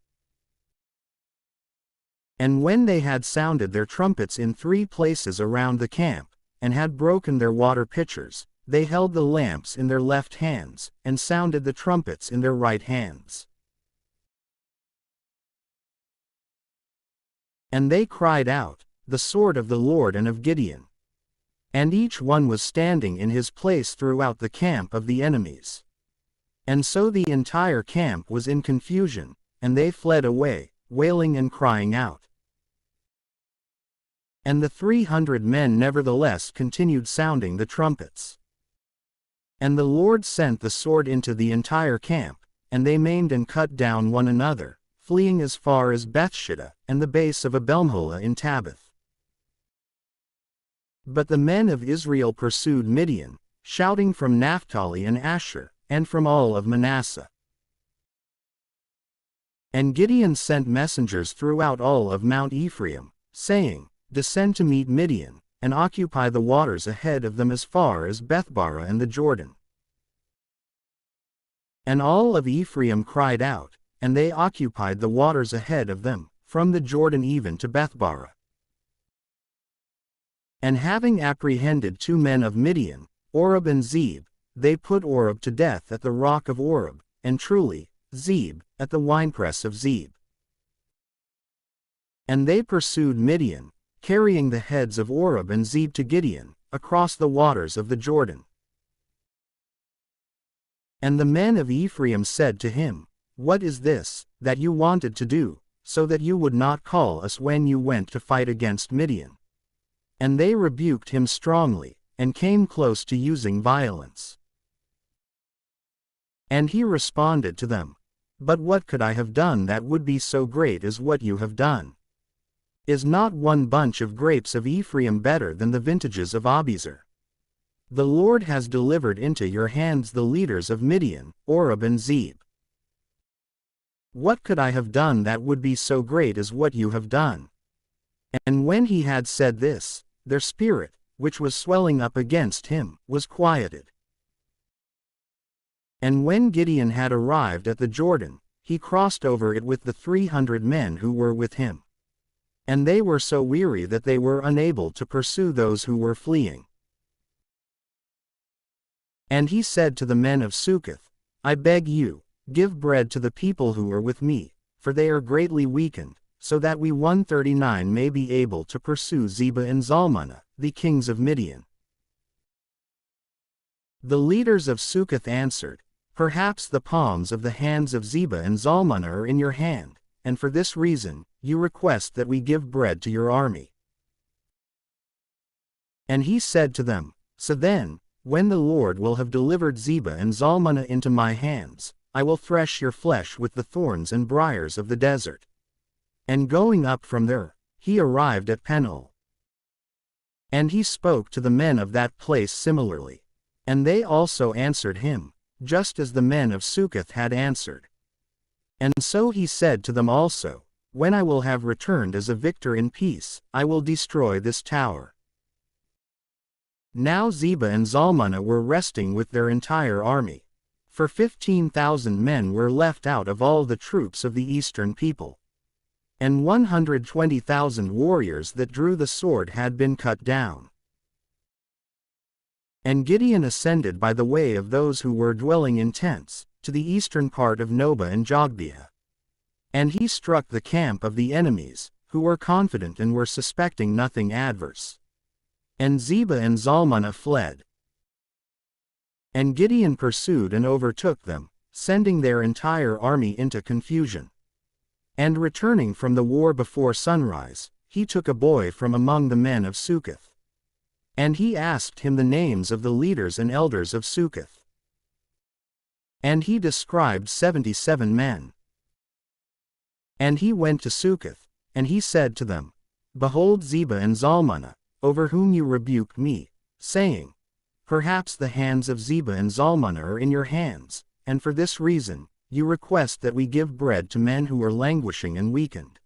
And when they had sounded their trumpets in 3 places around the camp, and had broken their water pitchers, they held the lamps in their left hands, and sounded the trumpets in their right hands. And they cried out, The sword of the Lord and of Gideon. And each one was standing in his place throughout the camp of the enemies. And so the entire camp was in confusion, and they fled away, wailing and crying out. And the 300 men nevertheless continued sounding the trumpets. And the Lord sent the sword into the entire camp, and they maimed and cut down one another, fleeing as far as Bethshittah, and the base of Abelmeholah in Tabbath. But the men of Israel pursued Midian, shouting from Naphtali and Asher, and from all of Manasseh. And Gideon sent messengers throughout all of Mount Ephraim, saying, Descend to meet Midian, and occupy the waters ahead of them as far as Bethbara and the Jordan. And all of Ephraim cried out, and they occupied the waters ahead of them, from the Jordan even to Bethbara. And having apprehended 2 men of Midian, Oreb and Zeb, they put Oreb to death at the rock of Oreb, and truly, Zeb, at the winepress of Zeb. And they pursued Midian, carrying the heads of Oreb and Zeb to Gideon, across the waters of the Jordan. And the men of Ephraim said to him, What is this, that you wanted to do, so that you would not call us when you went to fight against Midian? And they rebuked him strongly, and came close to using violence. And he responded to them, But what could I have done that would be so great as what you have done? Is not one bunch of grapes of Ephraim better than the vintages of Abiezer? The Lord has delivered into your hands the leaders of Midian, Oreb and Zeb. What could I have done that would be so great as what you have done? And when he had said this, their spirit, which was swelling up against him, was quieted. And when Gideon had arrived at the Jordan, he crossed over it with the 300 men who were with him. And they were so weary that they were unable to pursue those who were fleeing. And he said to the men of Succoth, I beg you, give bread to the people who are with me, for they are greatly weakened, so that we 139 may be able to pursue Zebah and Zalmunna, the kings of Midian. The leaders of Succoth answered, Perhaps the palms of the hands of Zebah and Zalmunna are in your hand, and for this reason, you request that we give bread to your army. And he said to them, So then, when the Lord will have delivered Zebah and Zalmunna into my hands, I will thresh your flesh with the thorns and briars of the desert. And going up from there, he arrived at Penuel. And he spoke to the men of that place similarly. And they also answered him, just as the men of Succoth had answered. And so he said to them also, When I will have returned as a victor in peace, I will destroy this tower. Now Zebah and Zalmunna were resting with their entire army. For 15,000 men were left out of all the troops of the eastern people. And 120,000 warriors that drew the sword had been cut down. And Gideon ascended by the way of those who were dwelling in tents, to the eastern part of Nobah and Jogbehah. And he struck the camp of the enemies, who were confident and were suspecting nothing adverse. And Zebah and Zalmunna fled. And Gideon pursued and overtook them, sending their entire army into confusion. And returning from the war before sunrise, he took a boy from among the men of Succoth. And he asked him the names of the leaders and elders of Succoth. And he described 77 men. And he went to Succoth, and he said to them, Behold Zebah and Zalmunna, over whom you rebuked me, saying, Perhaps the hands of Zebah and Zalmunna are in your hands, and for this reason, you request that we give bread to men who are languishing and weakened.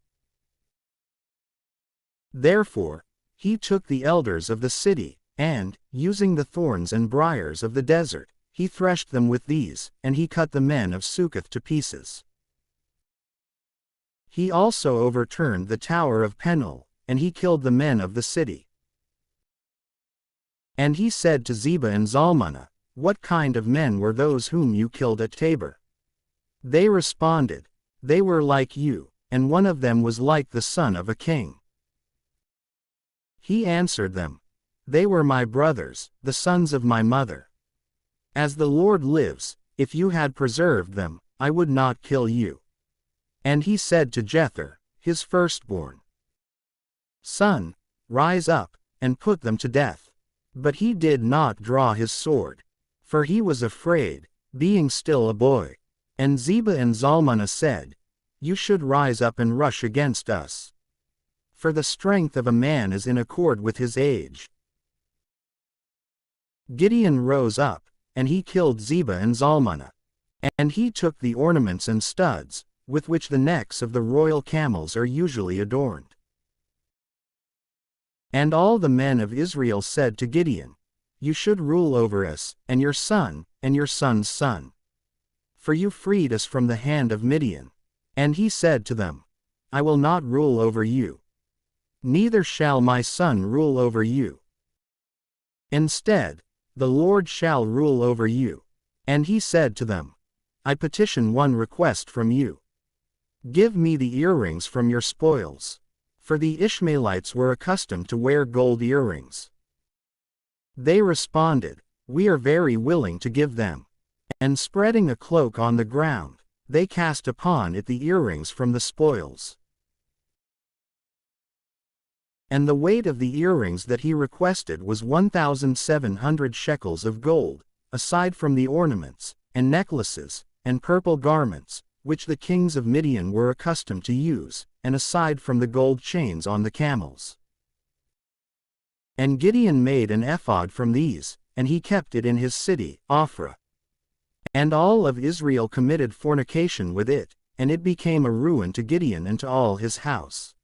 Therefore, he took the elders of the city, and, using the thorns and briars of the desert, he threshed them with these, and he cut the men of Succoth to pieces. He also overturned the tower of Penuel, and he killed the men of the city. And he said to Zebah and Zalmunna, What kind of men were those whom you killed at Tabor? They responded, They were like you, and one of them was like the son of a king. He answered them, They were my brothers, the sons of my mother. As the Lord lives, if you had preserved them, I would not kill you. And he said to Jether, his firstborn, Son, rise up, and put them to death. But he did not draw his sword, for he was afraid, being still a boy. And Zebah and Zalmunna said, You should rise up and rush against us. For the strength of a man is in accord with his age. Gideon rose up, and he killed Zebah and Zalmunna. And he took the ornaments and studs, with which the necks of the royal camels are usually adorned. And all the men of Israel said to Gideon, You should rule over us, and your son, and your son's son. For you freed us from the hand of Midian. And he said to them, I will not rule over you. Neither shall my son rule over you. Instead, the Lord shall rule over you. And he said to them, I petition one request from you. Give me the earrings from your spoils. For the Ishmaelites were accustomed to wear gold earrings. They responded, We are very willing to give them. And spreading a cloak on the ground, they cast upon it the earrings from the spoils. And the weight of the earrings that he requested was 1,700 shekels of gold, aside from the ornaments, and necklaces, and purple garments, which the kings of Midian were accustomed to use, and aside from the gold chains on the camels. And Gideon made an ephod from these, and he kept it in his city, Ophrah. And all of Israel committed fornication with it, and it became a ruin to Gideon and to all his house.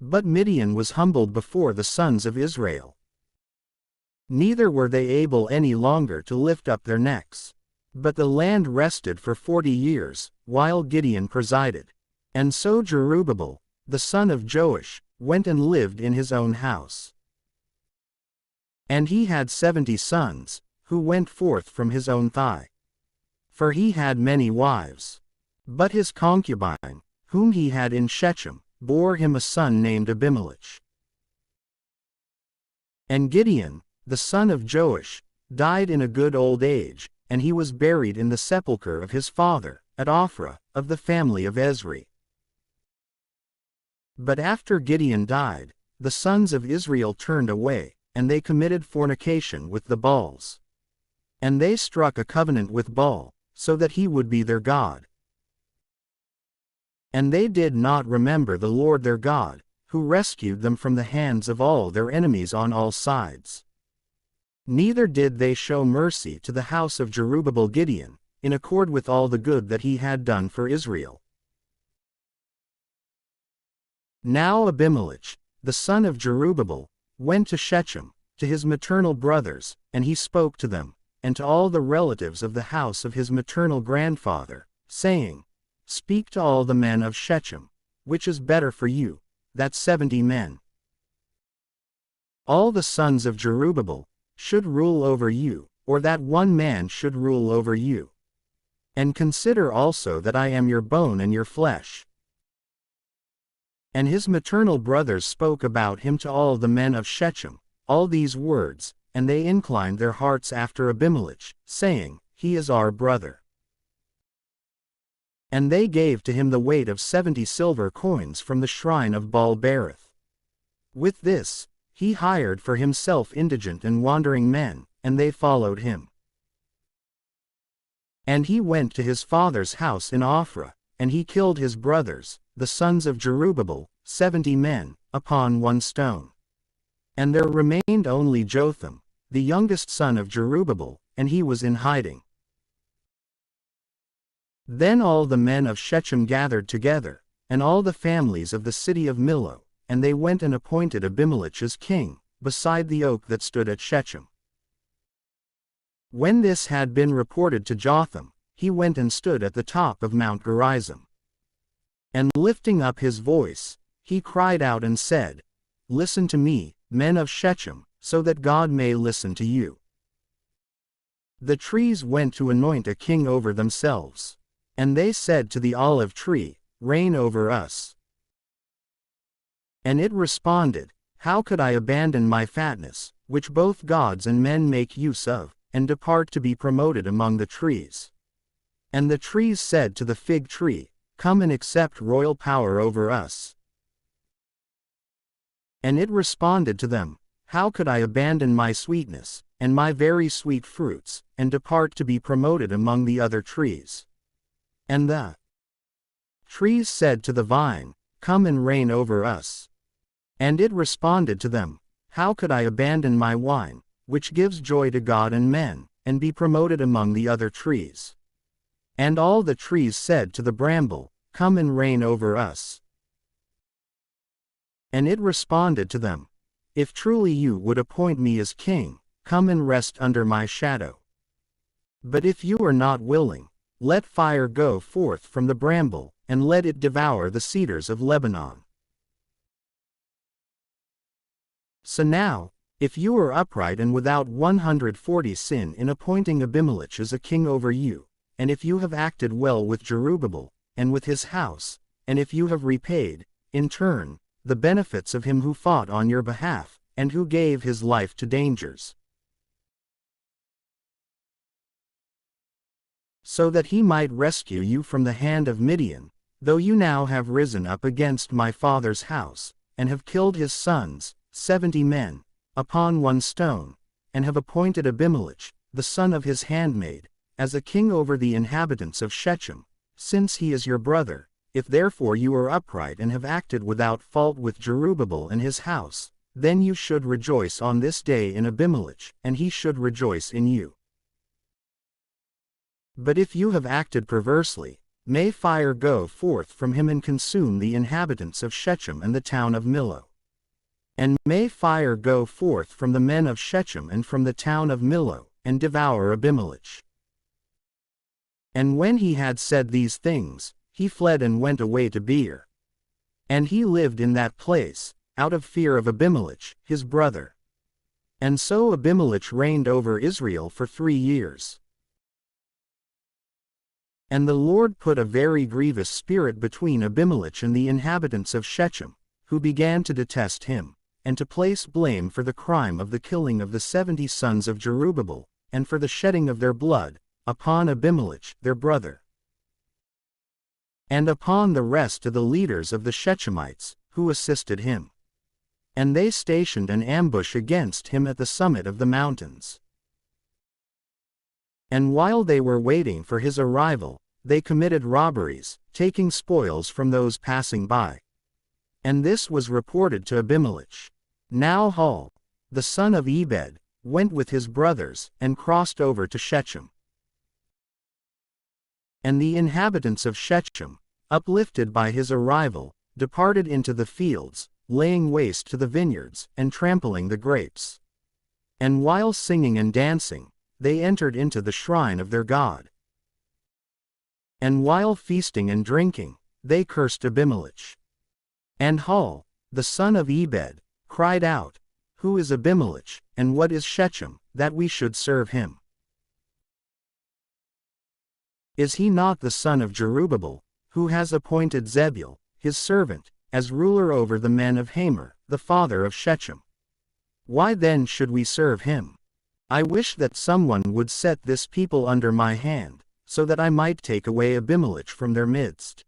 But Midian was humbled before the sons of Israel. Neither were they able any longer to lift up their necks. But the land rested for 40 years, while Gideon presided. And so Jerubbaal, the son of Joash, went and lived in his own house. And he had 70 sons, who went forth from his own thigh. For he had many wives. But his concubine, whom he had in Shechem, bore him a son named Abimelech. And Gideon, the son of Joash, died in a good old age, and he was buried in the sepulchre of his father, at Ophrah, of the family of Ezri. But after Gideon died, the sons of Israel turned away, and they committed fornication with the Baals. And they struck a covenant with Baal, so that he would be their God. And they did not remember the Lord their God, who rescued them from the hands of all their enemies on all sides. Neither did they show mercy to the house of Jerubbaal Gideon, in accord with all the good that he had done for Israel. Now Abimelech, the son of Jerubbaal, went to Shechem, to his maternal brothers, and he spoke to them, and to all the relatives of the house of his maternal grandfather, saying, Speak to all the men of Shechem, which is better for you, that 70 men. All the sons of Jerubbaal should rule over you, or that one man should rule over you. And consider also that I am your bone and your flesh. And his maternal brothers spoke about him to all the men of Shechem, all these words, and they inclined their hearts after Abimelech, saying, He is our brother. And they gave to him the weight of 70 silver coins from the shrine of Baal-berith. With this, he hired for himself indigent and wandering men, and they followed him. And he went to his father's house in Ophrah, and he killed his brothers, the sons of Jerubbaal, 70 men, upon one stone. And there remained only Jotham, the youngest son of Jerubbaal, and he was in hiding. Then all the men of Shechem gathered together, and all the families of the city of Millo, and they went and appointed Abimelech as king, beside the oak that stood at Shechem. When this had been reported to Jotham, he went and stood at the top of Mount Gerizim. And lifting up his voice, he cried out and said, Listen to me, men of Shechem, so that God may listen to you. The trees went to anoint a king over themselves. And they said to the olive tree, Reign over us. And it responded, How could I abandon my fatness, which both gods and men make use of, and depart to be promoted among the trees? And the trees said to the fig tree, Come and accept royal power over us. And it responded to them, How could I abandon my sweetness, and my very sweet fruits, and depart to be promoted among the other trees? And the trees said to the vine, Come and reign over us. And it responded to them, How could I abandon my wine, which gives joy to God and men, and be promoted among the other trees? And all the trees said to the bramble, Come and reign over us. And it responded to them, If truly you would appoint me as king, come and rest under my shadow. But if you are not willing, let fire go forth from the bramble, and let it devour the cedars of Lebanon. So now, if you are upright and without 140 sin in appointing Abimelech as a king over you, and if you have acted well with Jerubbaal, and with his house, and if you have repaid, in turn, the benefits of him who fought on your behalf, and who gave his life to dangers, so that he might rescue you from the hand of Midian, though you now have risen up against my father's house, and have killed his sons, 70 men, upon one stone, and have appointed Abimelech, the son of his handmaid, as a king over the inhabitants of Shechem, since he is your brother, if therefore you are upright and have acted without fault with Jerubbaal and his house, then you should rejoice on this day in Abimelech, and he should rejoice in you. But if you have acted perversely, may fire go forth from him and consume the inhabitants of Shechem and the town of Millo. And may fire go forth from the men of Shechem and from the town of Millo, and devour Abimelech. And when he had said these things, he fled and went away to Beer. And he lived in that place, out of fear of Abimelech, his brother. And so Abimelech reigned over Israel for 3 years. And the Lord put a very grievous spirit between Abimelech and the inhabitants of Shechem, who began to detest him, and to place blame for the crime of the killing of the 70 sons of Jerubbaal, and for the shedding of their blood, upon Abimelech their brother, and upon the rest of the leaders of the Shechemites, who assisted him. And they stationed an ambush against him at the summit of the mountains. And while they were waiting for his arrival, they committed robberies, taking spoils from those passing by. And this was reported to Abimelech. Now Hul, the son of Ebed, went with his brothers, and crossed over to Shechem. And the inhabitants of Shechem, uplifted by his arrival, departed into the fields, laying waste to the vineyards, and trampling the grapes. And while singing and dancing, they entered into the shrine of their God. And while feasting and drinking, they cursed Abimelech. And Hul, the son of Ebed, cried out, Who is Abimelech, and what is Shechem, that we should serve him? Is he not the son of Jerubbaal, who has appointed Zebul, his servant, as ruler over the men of Hamor, the father of Shechem. Why then should we serve him? I wish that someone would set this people under my hand, so that I might take away Abimelech from their midst.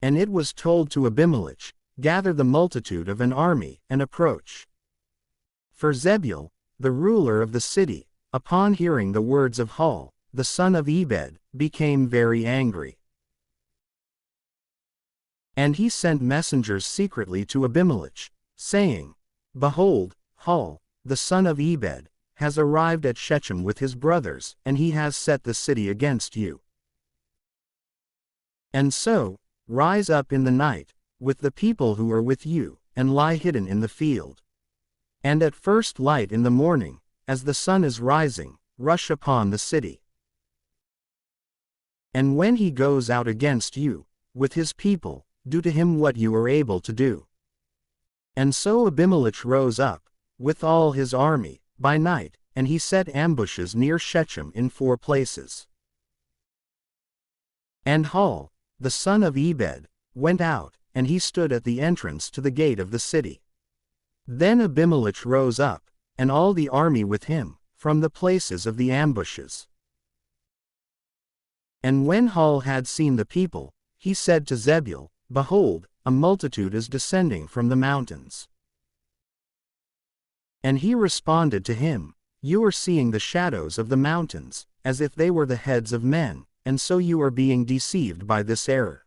And it was told to Abimelech, Gather the multitude of an army, and approach. For Zebul, the ruler of the city, upon hearing the words of Hul, the son of Ebed, became very angry. And he sent messengers secretly to Abimelech, saying, Behold, Hul, the son of Ebed, has arrived at Shechem with his brothers, and he has set the city against you. And so, rise up in the night, with the people who are with you, and lie hidden in the field. And at first light in the morning, as the sun is rising, rush upon the city. And when he goes out against you, with his people, do to him what you are able to do. And so Abimelech rose up, with all his army, by night, and he set ambushes near Shechem in 4 places. And Hul, the son of Ebed, went out, and he stood at the entrance to the gate of the city. Then Abimelech rose up, and all the army with him, from the places of the ambushes. And when Hul had seen the people, he said to Zebul, Behold, a multitude is descending from the mountains. And he responded to him, You are seeing the shadows of the mountains, as if they were the heads of men, and so you are being deceived by this error.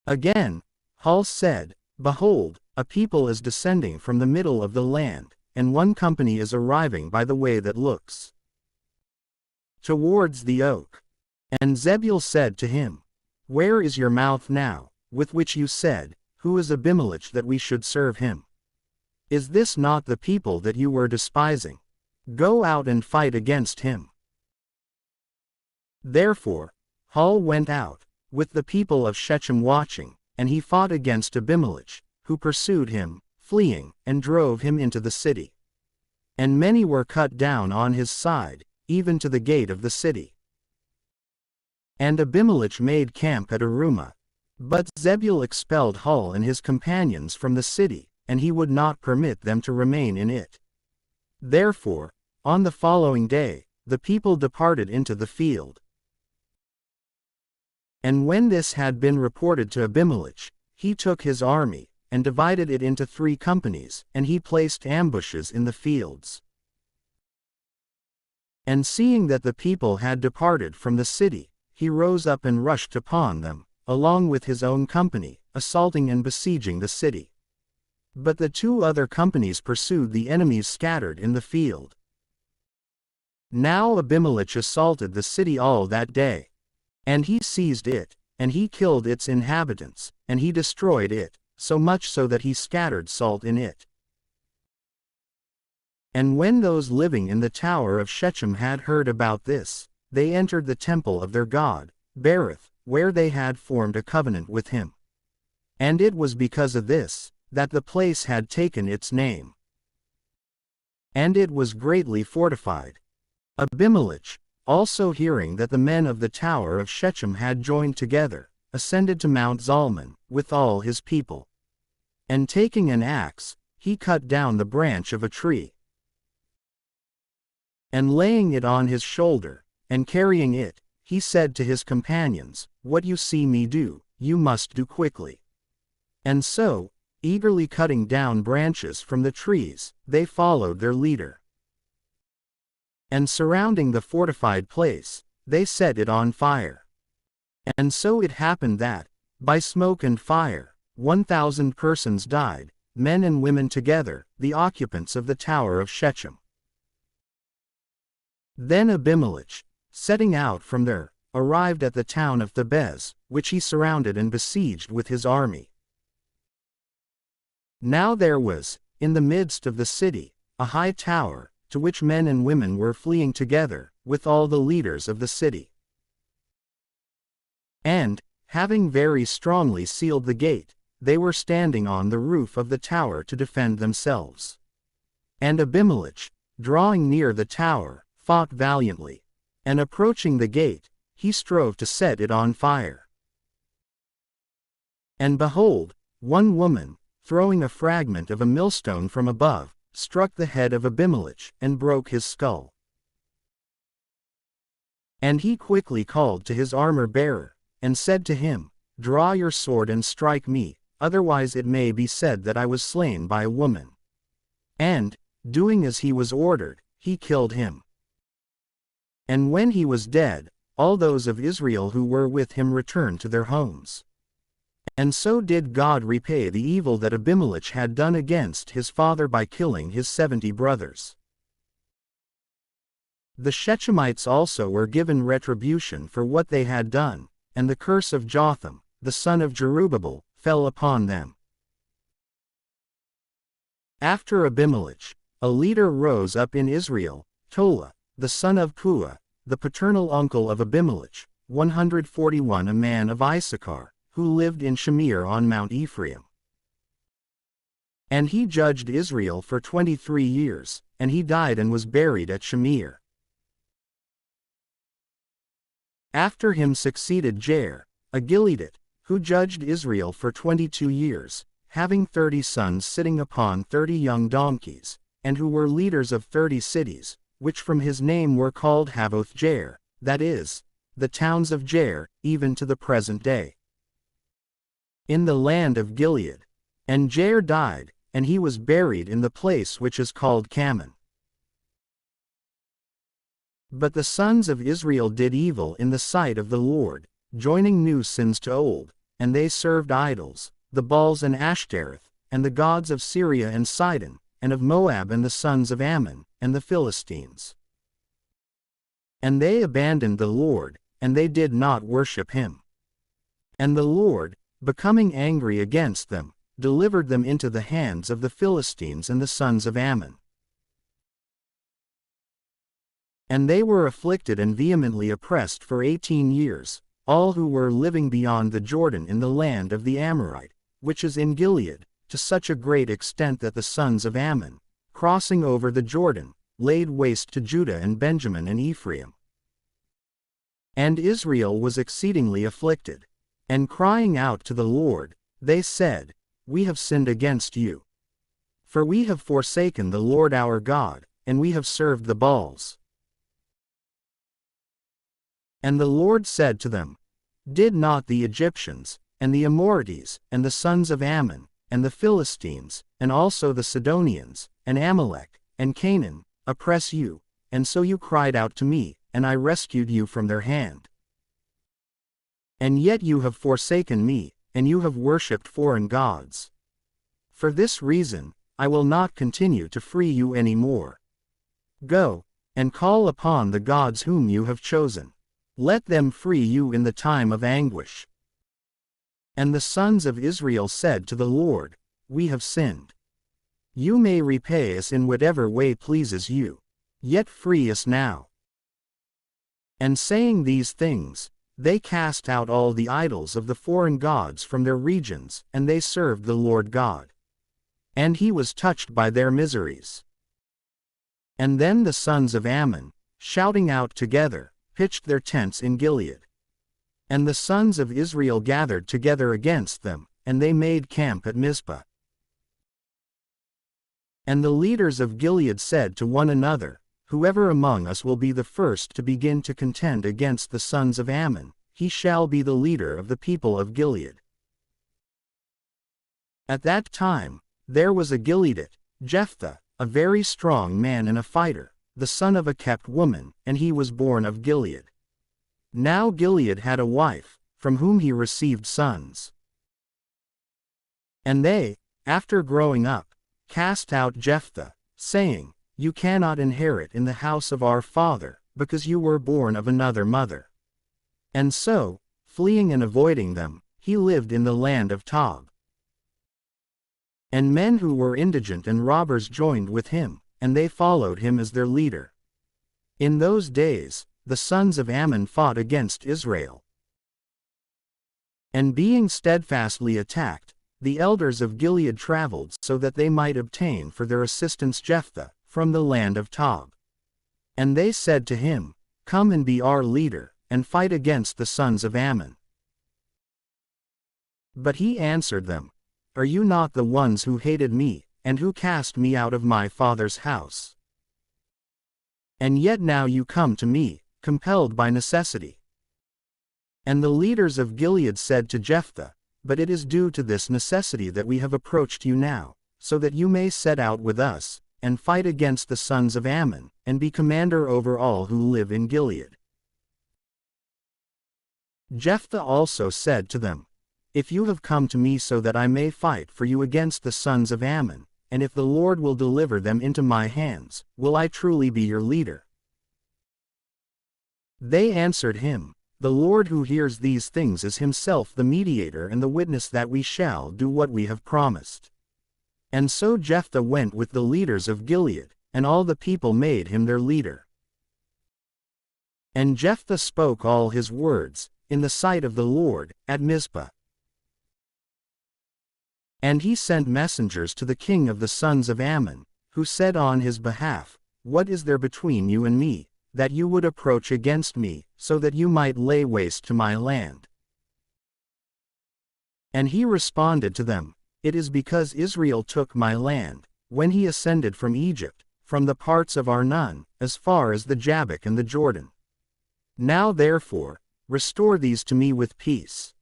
Again, Hul said, Behold, a people is descending from the middle of the land, and one company is arriving by the way that looks towards the oak. And Zebul said to him, Where is your mouth now, with which you said, Who is Abimelech that we should serve him? Is this not the people that you were despising? Go out and fight against him. Therefore, Hul went out, with the people of Shechem watching, and he fought against Abimelech, who pursued him, fleeing, and drove him into the city. And many were cut down on his side, even to the gate of the city. And Abimelech made camp at Arumah. But Zebul expelled Hul and his companions from the city, and he would not permit them to remain in it. Therefore, on the following day, the people departed into the field. And when this had been reported to Abimelech, he took his army, and divided it into 3 companies, and he placed ambushes in the fields. And seeing that the people had departed from the city, he rose up and rushed upon them, along with his own company, assaulting and besieging the city. But the 2 other companies pursued the enemies scattered in the field. Now Abimelech assaulted the city all that day. And he seized it, and he killed its inhabitants, and he destroyed it, so much so that he scattered salt in it. And when those living in the tower of Shechem had heard about this, they entered the temple of their god, Berith, where they had formed a covenant with him. And it was because of this, that the place had taken its name. And it was greatly fortified. Abimelech, also hearing that the men of the tower of Shechem had joined together, ascended to Mount Zalmon, with all his people. And taking an axe, he cut down the branch of a tree. And laying it on his shoulder, and carrying it, he said to his companions, What you see me do, you must do quickly. And so, eagerly cutting down branches from the trees, they followed their leader. And surrounding the fortified place, they set it on fire. And so it happened that, by smoke and fire, 1,000 persons died, men and women together, the occupants of the tower of Shechem. Then Abimelech, setting out from there, arrived at the town of Thebez, which he surrounded and besieged with his army. Now there was, in the midst of the city, a high tower, to which men and women were fleeing together, with all the leaders of the city. And, having very strongly sealed the gate, they were standing on the roof of the tower to defend themselves. And Abimelech, drawing near the tower, fought valiantly. And approaching the gate, he strove to set it on fire. And behold, one woman, throwing a fragment of a millstone from above, struck the head of Abimelech, and broke his skull. And he quickly called to his armor-bearer, and said to him, Draw your sword and strike me, otherwise it may be said that I was slain by a woman. And, doing as he was ordered, he killed him. And when he was dead, all those of Israel who were with him returned to their homes. And so did God repay the evil that Abimelech had done against his father by killing his 70 brothers. The Shechemites also were given retribution for what they had done, and the curse of Jotham, the son of Jerubbaal, fell upon them. After Abimelech, a leader rose up in Israel, Tola, the son of Puah, the paternal uncle of Abimelech, 141, a man of Issachar, who lived in Shamir on Mount Ephraim. And he judged Israel for 23 years, and he died and was buried at Shamir. After him succeeded Jair, a Gileadite, who judged Israel for 22 years, having 30 sons sitting upon 30 young donkeys, and who were leaders of 30 cities, which from his name were called Havoth Jair, that is, the towns of Jair, even to the present day, in the land of Gilead. And Jair died, and he was buried in the place which is called Kaman. But the sons of Israel did evil in the sight of the Lord, joining new sins to old, and they served idols, the Baals and Ashtoreth, and the gods of Syria and Sidon, and of Moab and the sons of Ammon, and the Philistines. And they abandoned the Lord, and they did not worship him. And the Lord, becoming angry against them, delivered them into the hands of the Philistines and the sons of Ammon. And they were afflicted and vehemently oppressed for 18 years, all who were living beyond the Jordan in the land of the Amorite, which is in Gilead, to such a great extent that the sons of Ammon, crossing over the Jordan, laid waste to Judah and Benjamin and Ephraim. And Israel was exceedingly afflicted. And crying out to the Lord, they said, We have sinned against you. For we have forsaken the Lord our God, and we have served the Baals. And the Lord said to them, Did not the Egyptians, and the Amorites, and the sons of Ammon, and the Philistines, and also the Sidonians, and Amalek, and Canaan, oppress you? And so you cried out to me, and I rescued you from their hand. And yet you have forsaken me, and you have worshipped foreign gods. For this reason, I will not continue to free you any more. Go, and call upon the gods whom you have chosen. Let them free you in the time of anguish. And the sons of Israel said to the Lord, We have sinned. You may repay us in whatever way pleases you. Yet free us now. And saying these things, they cast out all the idols of the foreign gods from their regions, and they served the Lord God. And he was touched by their miseries. And then the sons of Ammon, shouting out together, pitched their tents in Gilead. And the sons of Israel gathered together against them, and they made camp at Mizpah. And the leaders of Gilead said to one another, Whoever among us will be the first to begin to contend against the sons of Ammon, he shall be the leader of the people of Gilead. At that time, there was a Gileadite, Jephthah, a very strong man and a fighter, the son of a kept woman, and he was born of Gilead. Now Gilead had a wife, from whom he received sons. And they, after growing up, cast out Jephthah, saying, You cannot inherit in the house of our father, because you were born of another mother. And so, fleeing and avoiding them, he lived in the land of Tob. And men who were indigent and robbers joined with him, and they followed him as their leader. In those days, the sons of Ammon fought against Israel. And being steadfastly attacked, the elders of Gilead traveled so that they might obtain for their assistance Jephthah, from the land of Tob. And they said to him, Come and be our leader, and fight against the sons of Ammon. But he answered them, "Are you not the ones who hated me, and who cast me out of my father's house? And yet now you come to me, compelled by necessity." And the leaders of Gilead said to Jephthah, "But it is due to this necessity that we have approached you now, so that you may set out with us, and fight against the sons of Ammon, and be commander over all who live in Gilead." Jephthah also said to them, "If you have come to me so that I may fight for you against the sons of Ammon, and if the Lord will deliver them into my hands, will I truly be your leader?" They answered him, "The Lord who hears these things is himself the mediator and the witness that we shall do what we have promised." And so Jephthah went with the leaders of Gilead, and all the people made him their leader. And Jephthah spoke all his words, in the sight of the Lord, at Mizpah. And he sent messengers to the king of the sons of Ammon, who said on his behalf, "What is there between you and me, that you would approach against me, so that you might lay waste to my land?" And he responded to them, "It is because Israel took my land, when he ascended from Egypt, from the parts of Arnon, as far as the Jabbok and the Jordan. Now therefore, restore these to me with peace."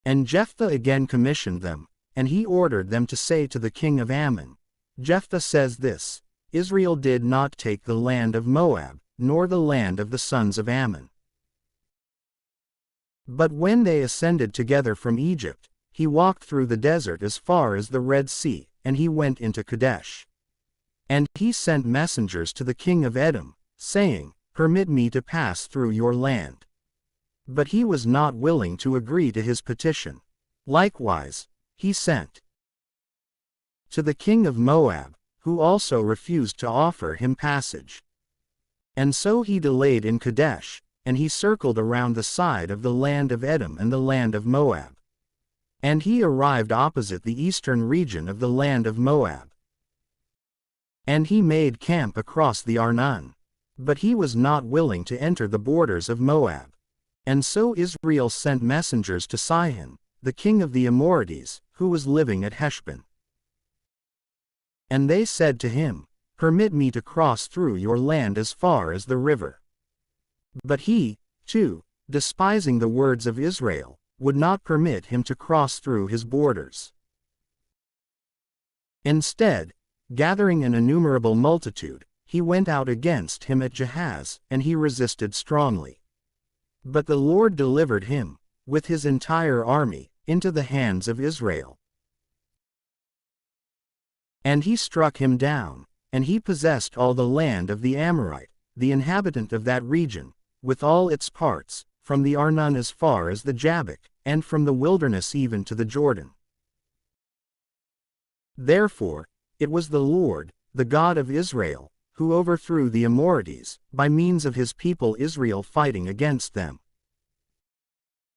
And Jephthah again commissioned them, and he ordered them to say to the king of Ammon, "Jephthah says this, Israel did not take the land of Moab, nor the land of the sons of Ammon. But when they ascended together from Egypt, he walked through the desert as far as the Red Sea, and he went into Kadesh. And he sent messengers to the king of Edom, saying, Permit me to pass through your land. But he was not willing to agree to his petition. Likewise, he sent to the king of Moab, who also refused to offer him passage. And so he delayed in Kadesh, and he circled around the side of the land of Edom and the land of Moab. And he arrived opposite the eastern region of the land of Moab. And he made camp across the Arnon. But he was not willing to enter the borders of Moab. And so Israel sent messengers to Sihon, the king of the Amorites, who was living at Heshbon. And they said to him, Permit me to cross through your land as far as the river. But he, too, despising the words of Israel, would not permit him to cross through his borders. Instead, gathering an innumerable multitude, he went out against him at Jahaz, and he resisted strongly. But the Lord delivered him, with his entire army, into the hands of Israel. And he struck him down, and he possessed all the land of the Amorite, the inhabitant of that region, with all its parts, from the Arnon as far as the Jabbok, and from the wilderness even to the Jordan. Therefore, it was the Lord, the God of Israel, who overthrew the Amorites, by means of his people Israel fighting against them.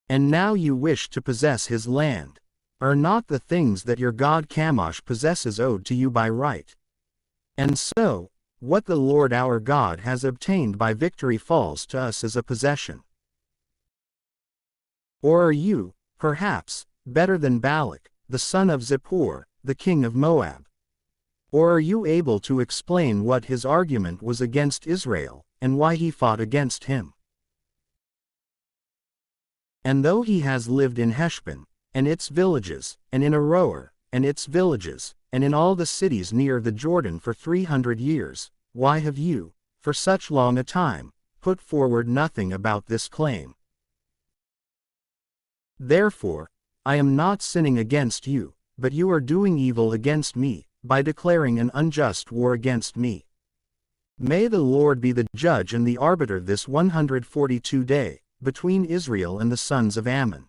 And now you wish to possess his land. Are not the things that your God Chemosh possesses owed to you by right? And so, what the Lord our God has obtained by victory falls to us as a possession. Or are you, perhaps, better than Balak, the son of Zippor, the king of Moab? Or are you able to explain what his argument was against Israel, and why he fought against him? And though he has lived in Heshbon, and its villages, and in Aroer, and its villages, and in all the cities near the Jordan for 300 years, why have you, for such long a time, put forward nothing about this claim? Therefore, I am not sinning against you, but you are doing evil against me, by declaring an unjust war against me. May the Lord be the judge and the arbiter this 142 day, between Israel and the sons of Ammon.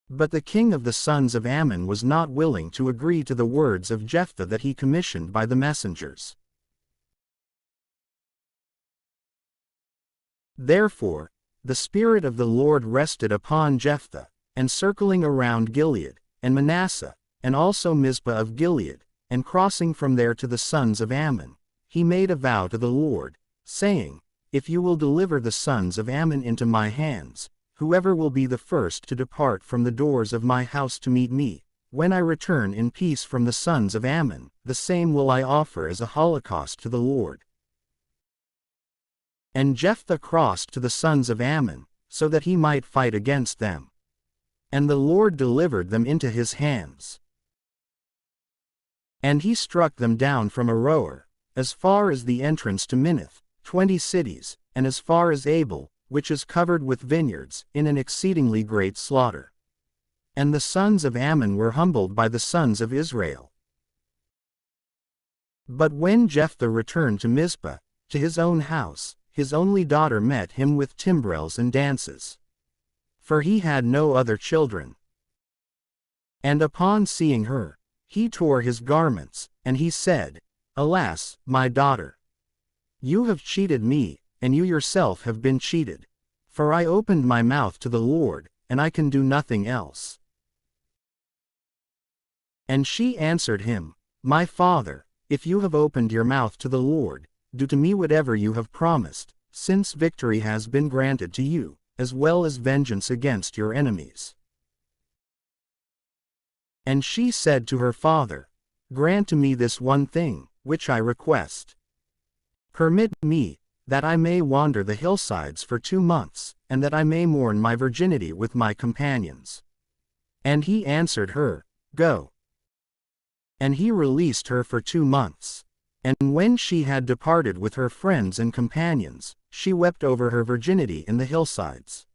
But the king of the sons of Ammon was not willing to agree to the words of Jephthah that he commissioned by the messengers. Therefore, the Spirit of the Lord rested upon Jephthah, and circling around Gilead, and Manasseh, and also Mizpah of Gilead, and crossing from there to the sons of Ammon, he made a vow to the Lord, saying, If you will deliver the sons of Ammon into my hands, whoever will be the first to depart from the doors of my house to meet me, when I return in peace from the sons of Ammon, the same will I offer as a holocaust to the Lord. And Jephthah crossed to the sons of Ammon, so that he might fight against them. And the Lord delivered them into his hands. And he struck them down from Aroer, as far as the entrance to Minnith, 20 cities, and as far as Abel, which is covered with vineyards, in an exceedingly great slaughter. And the sons of Ammon were humbled by the sons of Israel. But when Jephthah returned to Mizpah, to his own house, his only daughter met him with timbrels and dances. For he had no other children. And upon seeing her, he tore his garments, and he said, Alas, my daughter! You have cheated me, and you yourself have been cheated. For I opened my mouth to the Lord, and I can do nothing else. And she answered him, My father, if you have opened your mouth to the Lord, do to me whatever you have promised, since victory has been granted to you, as well as vengeance against your enemies. And she said to her father, Grant to me this one thing, which I request. Permit me, that I may wander the hillsides for 2 months, and that I may mourn my virginity with my companions. And he answered her, Go. And he released her for 2 months. And when she had departed with her friends and companions, she wept over her virginity in the hillsides.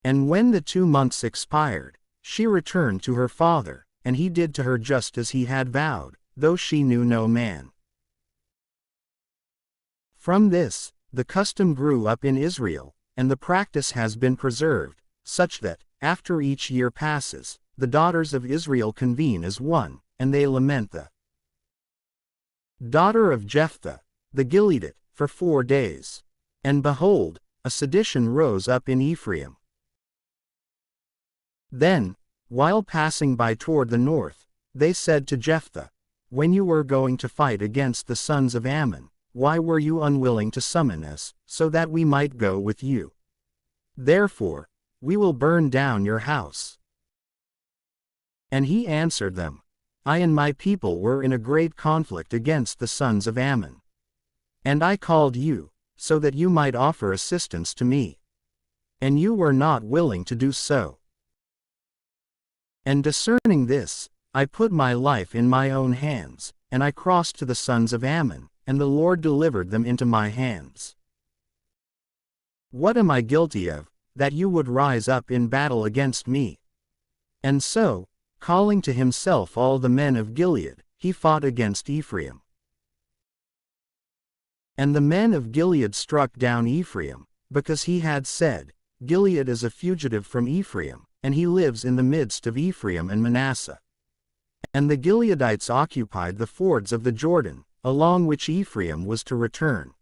And when the 2 months expired, she returned to her father, and he did to her just as he had vowed, though she knew no man. From this, the custom grew up in Israel, and the practice has been preserved, such that, after each year passes, the daughters of Israel convene as one, and they lament the daughter of Jephthah, the Gileadite, for 4 days. And behold, a sedition rose up in Ephraim. Then, while passing by toward the north, they said to Jephthah, When you were going to fight against the sons of Ammon, why were you unwilling to summon us, so that we might go with you? Therefore, we will burn down your house. And he answered them, I and my people were in a great conflict against the sons of Ammon. And I called you, so that you might offer assistance to me. And you were not willing to do so. And discerning this, I put my life in my own hands, and I crossed to the sons of Ammon, and the Lord delivered them into my hands. What am I guilty of, that you would rise up in battle against me? And so, calling to himself all the men of Gilead, he fought against Ephraim. And the men of Gilead struck down Ephraim, because he had said, Gilead is a fugitive from Ephraim, and he lives in the midst of Ephraim and Manasseh. And the Gileadites occupied the fords of the Jordan, along which Ephraim was to return.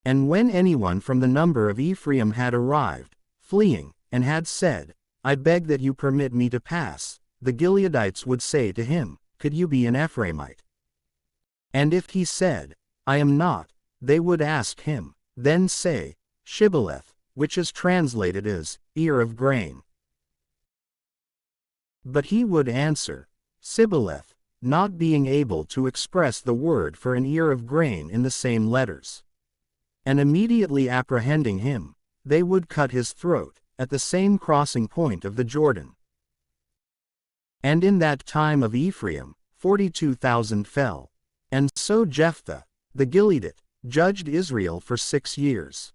And when anyone from the number of Ephraim had arrived, fleeing, and had said, I beg that you permit me to pass, the Gileadites would say to him, Could you be an Ephraimite? And if he said, I am not, they would ask him, then say, Shibboleth, which is translated as, ear of grain. But he would answer, Sibboleth, not being able to express the word for an ear of grain in the same letters. And immediately apprehending him, they would cut his throat, at the same crossing point of the Jordan. And in that time of Ephraim, 42,000 fell. And so Jephthah, the Gileadite, judged Israel for 6 years.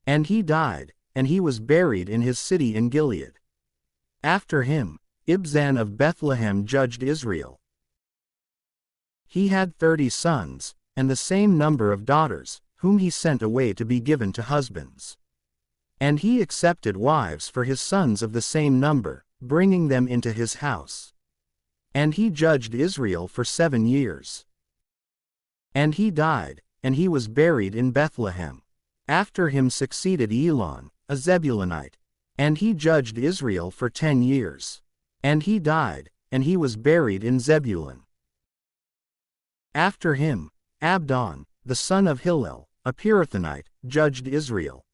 And he died, and he was buried in his city in Gilead. After him, Ibzan of Bethlehem judged Israel. He had 30 sons, and the same number of daughters, whom he sent away to be given to husbands. And he accepted wives for his sons of the same number, bringing them into his house. And he judged Israel for 7 years. And he died, and he was buried in Bethlehem. After him succeeded Elon, a Zebulunite. And he judged Israel for 10 years. And he died, and he was buried in Zebulun. After him, Abdon, the son of Hillel, a Pirathonite, judged Israel.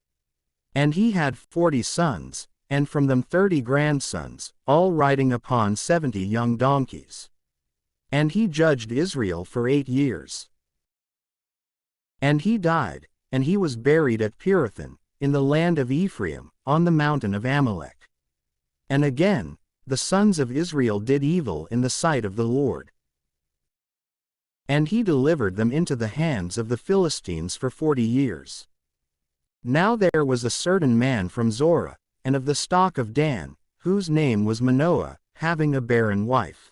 And he had 40 sons, and from them 30 grandsons, all riding upon 70 young donkeys. And he judged Israel for 8 years. And he died, and he was buried at Pirathon, in the land of Ephraim, on the mountain of Amalek. And again, the sons of Israel did evil in the sight of the Lord. And he delivered them into the hands of the Philistines for 40 years. Now there was a certain man from Zorah, and of the stock of Dan, whose name was Manoah, having a barren wife.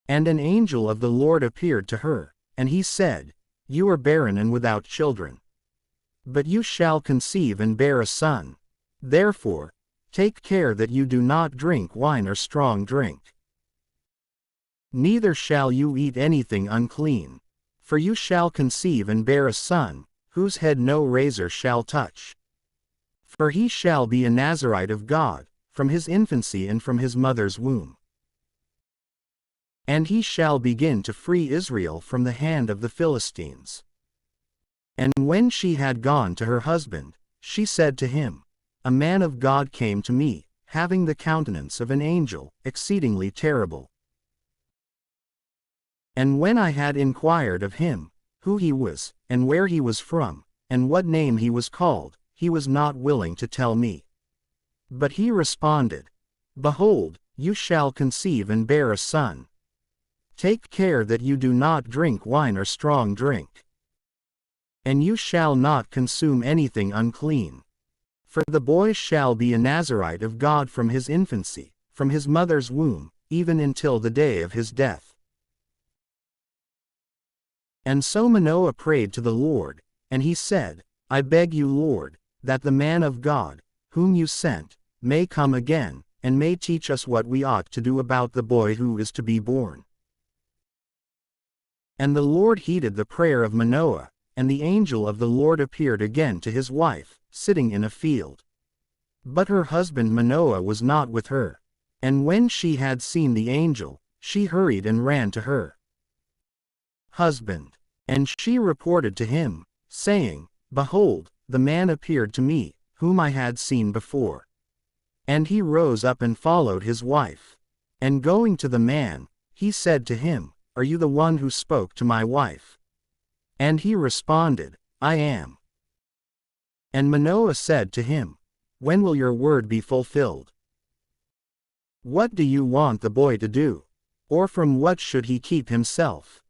And an angel of the Lord appeared to her, and he said, You are barren and without children. But you shall conceive and bear a son. Therefore, take care that you do not drink wine or strong drink. Neither shall you eat anything unclean. For you shall conceive and bear a son, whose head no razor shall touch. For he shall be a Nazirite of God, from his infancy and from his mother's womb. And he shall begin to free Israel from the hand of the Philistines. And when she had gone to her husband, she said to him, A man of God came to me, having the countenance of an angel, exceedingly terrible. And when I had inquired of him, who he was, and where he was from, and what name he was called, he was not willing to tell me. But he responded, Behold, you shall conceive and bear a son. Take care that you do not drink wine or strong drink. And you shall not consume anything unclean. For the boy shall be a Nazirite of God from his infancy, from his mother's womb, even until the day of his death. And so Manoah prayed to the Lord, and he said, I beg you, Lord, that the man of God, whom you sent, may come again, and may teach us what we ought to do about the boy who is to be born. And the Lord heeded the prayer of Manoah, and the angel of the Lord appeared again to his wife, sitting in a field. But her husband Manoah was not with her. And when she had seen the angel, she hurried and ran to her husband. And she reported to him, saying, Behold, the man appeared to me, whom I had seen before. And he rose up and followed his wife. And going to the man, he said to him, Are you the one who spoke to my wife? And he responded, I am. And Manoah said to him, When will your word be fulfilled? What do you want the boy to do? Or from what should he keep himself?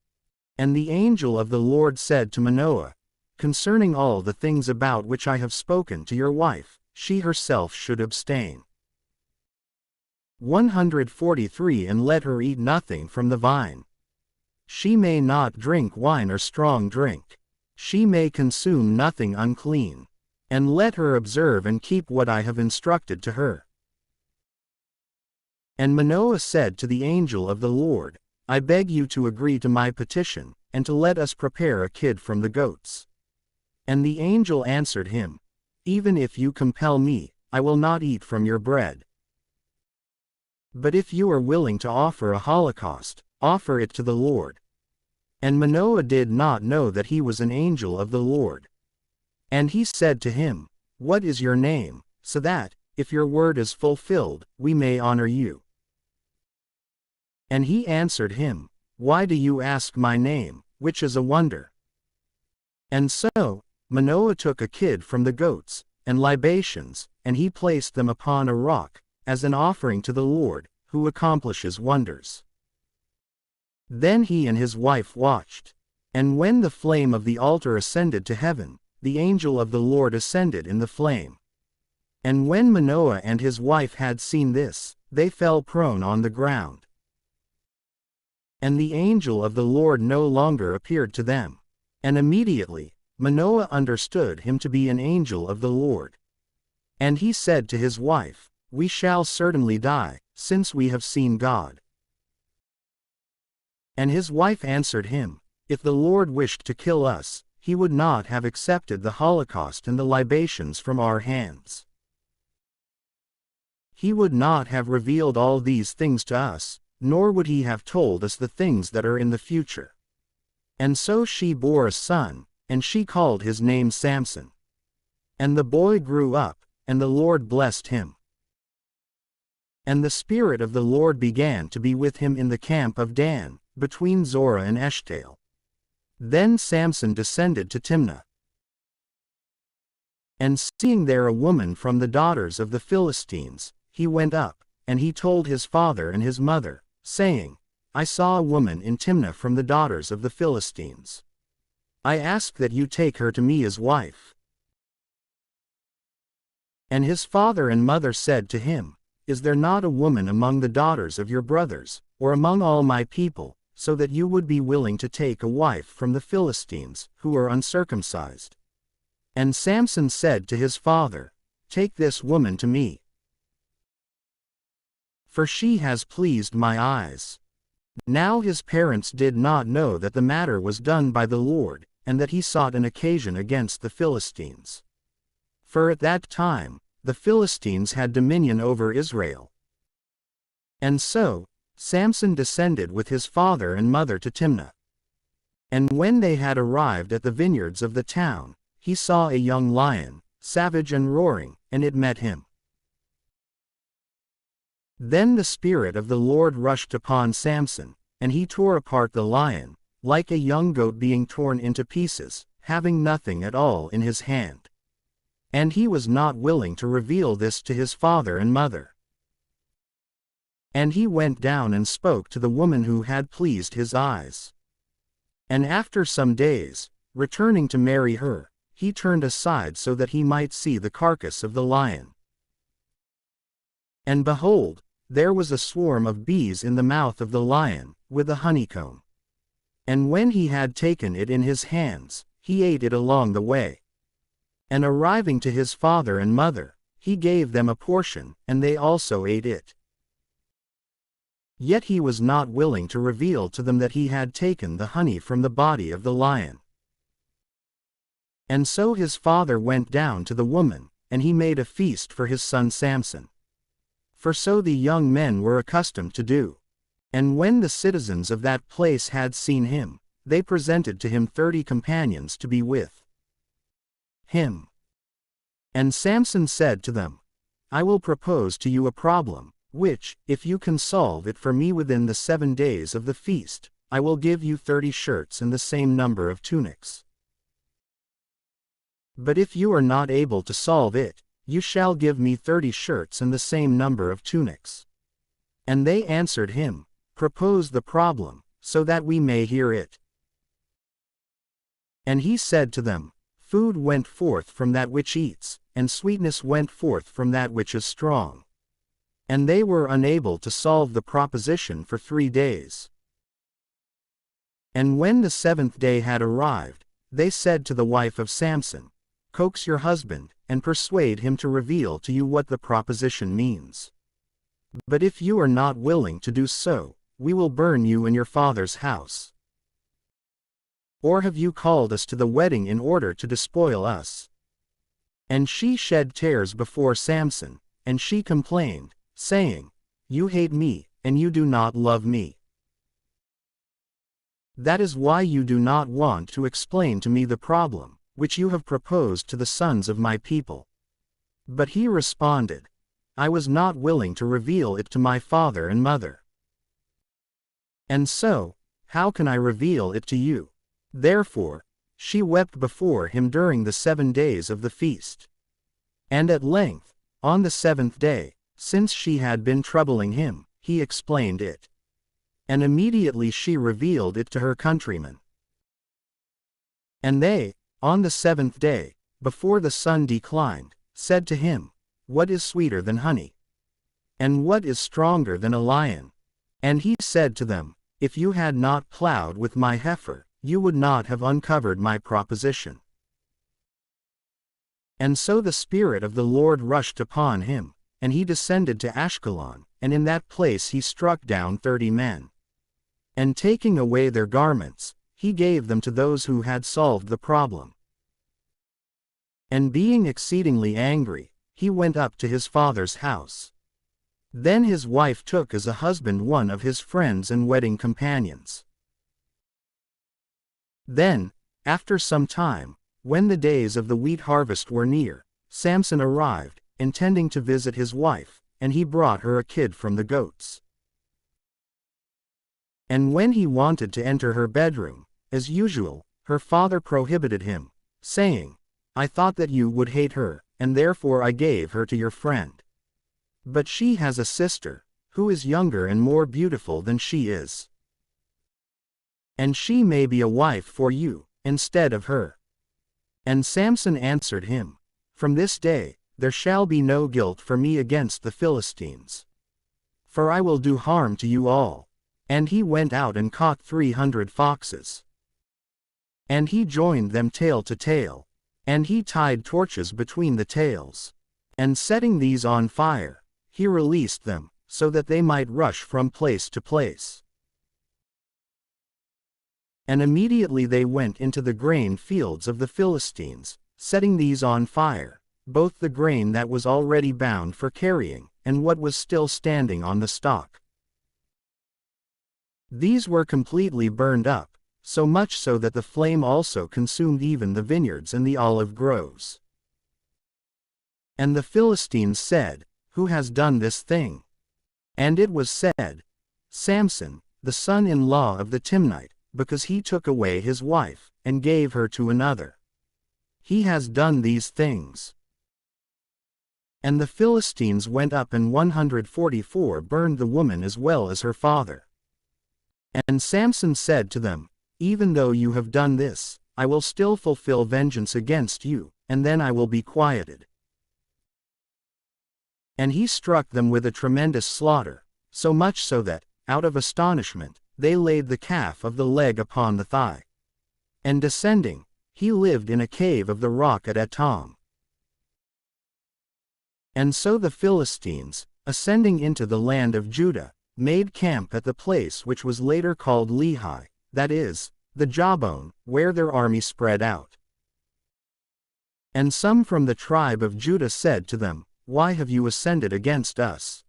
And the angel of the Lord said to Manoah, Concerning all the things about which I have spoken to your wife, she herself should abstain. 143 And let her eat nothing from the vine. She may not drink wine or strong drink. She may consume nothing unclean. And let her observe and keep what I have instructed to her. And Manoah said to the angel of the Lord, I beg you to agree to my petition, and to let us prepare a kid from the goats. And the angel answered him, Even if you compel me, I will not eat from your bread. But if you are willing to offer a holocaust, offer it to the Lord. And Manoah did not know that he was an angel of the Lord. And he said to him, What is your name, so that, if your word is fulfilled, we may honor you? And he answered him, Why do you ask my name, which is a wonder? And so, Manoah took a kid from the goats, and libations, and he placed them upon a rock, as an offering to the Lord, who accomplishes wonders. Then he and his wife watched. And when the flame of the altar ascended to heaven, the angel of the Lord ascended in the flame. And when Manoah and his wife had seen this, they fell prone on the ground. And the angel of the Lord no longer appeared to them. And immediately, Manoah understood him to be an angel of the Lord. And he said to his wife, We shall certainly die, since we have seen God. And his wife answered him, If the Lord wished to kill us, he would not have accepted the holocaust and the libations from our hands. He would not have revealed all these things to us, nor would he have told us the things that are in the future. And so she bore a son, and she called his name Samson. And the boy grew up, and the Lord blessed him. And the Spirit of the Lord began to be with him in the camp of Dan, between Zorah and Eshtaol. Then Samson descended to Timnah. And seeing there a woman from the daughters of the Philistines, he went up, and he told his father and his mother, saying, I saw a woman in Timnah from the daughters of the Philistines. I ask that you take her to me as wife. And his father and mother said to him, Is there not a woman among the daughters of your brothers, or among all my people, so that you would be willing to take a wife from the Philistines, who are uncircumcised? And Samson said to his father, Take this woman to me, for she has pleased my eyes. Now his parents did not know that the matter was done by the Lord, and that he sought an occasion against the Philistines. For at that time, the Philistines had dominion over Israel. And so, Samson descended with his father and mother to Timnah. And when they had arrived at the vineyards of the town, he saw a young lion, savage and roaring, and it met him. Then the Spirit of the Lord rushed upon Samson, and he tore apart the lion, like a young goat being torn into pieces, having nothing at all in his hand. And he was not willing to reveal this to his father and mother. And he went down and spoke to the woman who had pleased his eyes. And after some days, returning to marry her, he turned aside so that he might see the carcass of the lion. And behold, there was a swarm of bees in the mouth of the lion, with a honeycomb. And when he had taken it in his hands, he ate it along the way. And arriving to his father and mother, he gave them a portion, and they also ate it. Yet he was not willing to reveal to them that he had taken the honey from the body of the lion. And so his father went down to the woman, and he made a feast for his son Samson. For so the young men were accustomed to do. And when the citizens of that place had seen him, they presented to him 30 companions to be with him. And Samson said to them, I will propose to you a problem, which, if you can solve it for me within the 7 days of the feast, I will give you 30 shirts and the same number of tunics. But if you are not able to solve it, you shall give me 30 shirts and the same number of tunics. And they answered him, Propose the problem, so that we may hear it. And he said to them, Food went forth from that which eats, and sweetness went forth from that which is strong. And they were unable to solve the proposition for 3 days. And when the 7th day had arrived, they said to the wife of Samson, Coax your husband, and persuade him to reveal to you what the proposition means. But if you are not willing to do so, we will burn you in your father's house. Or have you called us to the wedding in order to despoil us? And she shed tears before Samson, and she complained, saying, You hate me, and you do not love me. That is why you do not want to explain to me the problem, which you have proposed to the sons of my people. But he responded, I was not willing to reveal it to my father and mother. And so, how can I reveal it to you? Therefore, she wept before him during the 7 days of the feast. And at length, on the 7th day, since she had been troubling him, he explained it. And immediately she revealed it to her countrymen. And they, on the 7th day, before the sun declined, said to him, What is sweeter than honey? And what is stronger than a lion? And he said to them, If you had not plowed with my heifer, you would not have uncovered my proposition. And so the Spirit of the Lord rushed upon him, and he descended to Ashkelon, and in that place he struck down 30 men. And taking away their garments, he gave them to those who had solved the problem. And being exceedingly angry, he went up to his father's house. Then his wife took as a husband one of his friends and wedding companions. Then, After some time, when the days of the wheat harvest were near, Samson arrived, intending to visit his wife, and he brought her a kid from the goats. And when he wanted to enter her bedroom, as usual, her father prohibited him, saying, "I thought that you would hate her, and therefore I gave her to your friend. But she has a sister, who is younger and more beautiful than she is. And she may be a wife for you, instead of her." And Samson answered him, "From this day, there shall be no guilt for me against the Philistines. For I will do harm to you all." And he went out and caught 300 foxes. And he joined them tail to tail. And he tied torches between the tails. And setting these on fire, he released them, so that they might rush from place to place. And immediately they went into the grain fields of the Philistines, setting these on fire, both the grain that was already bound for carrying, and what was still standing on the stalk. These were completely burned up, so much so that the flame also consumed even the vineyards and the olive groves. And the Philistines said, "Who has done this thing?" And it was said, "Samson, the son-in-law of the Timnite, because he took away his wife, and gave her to another. He has done these things." And the Philistines went up and 144 burned the woman as well as her father. And Samson said to them, "Even though you have done this, I will still fulfill vengeance against you, and then I will be quieted." And he struck them with a tremendous slaughter, so much so that, out of astonishment, they laid the calf of the leg upon the thigh. And descending, he lived in a cave of the rock at Etam. And so the Philistines, ascending into the land of Judah, made camp at the place which was later called Lehi, that is, the Jawbone, where their army spread out. And some from the tribe of Judah said to them, "Why have you ascended against us?"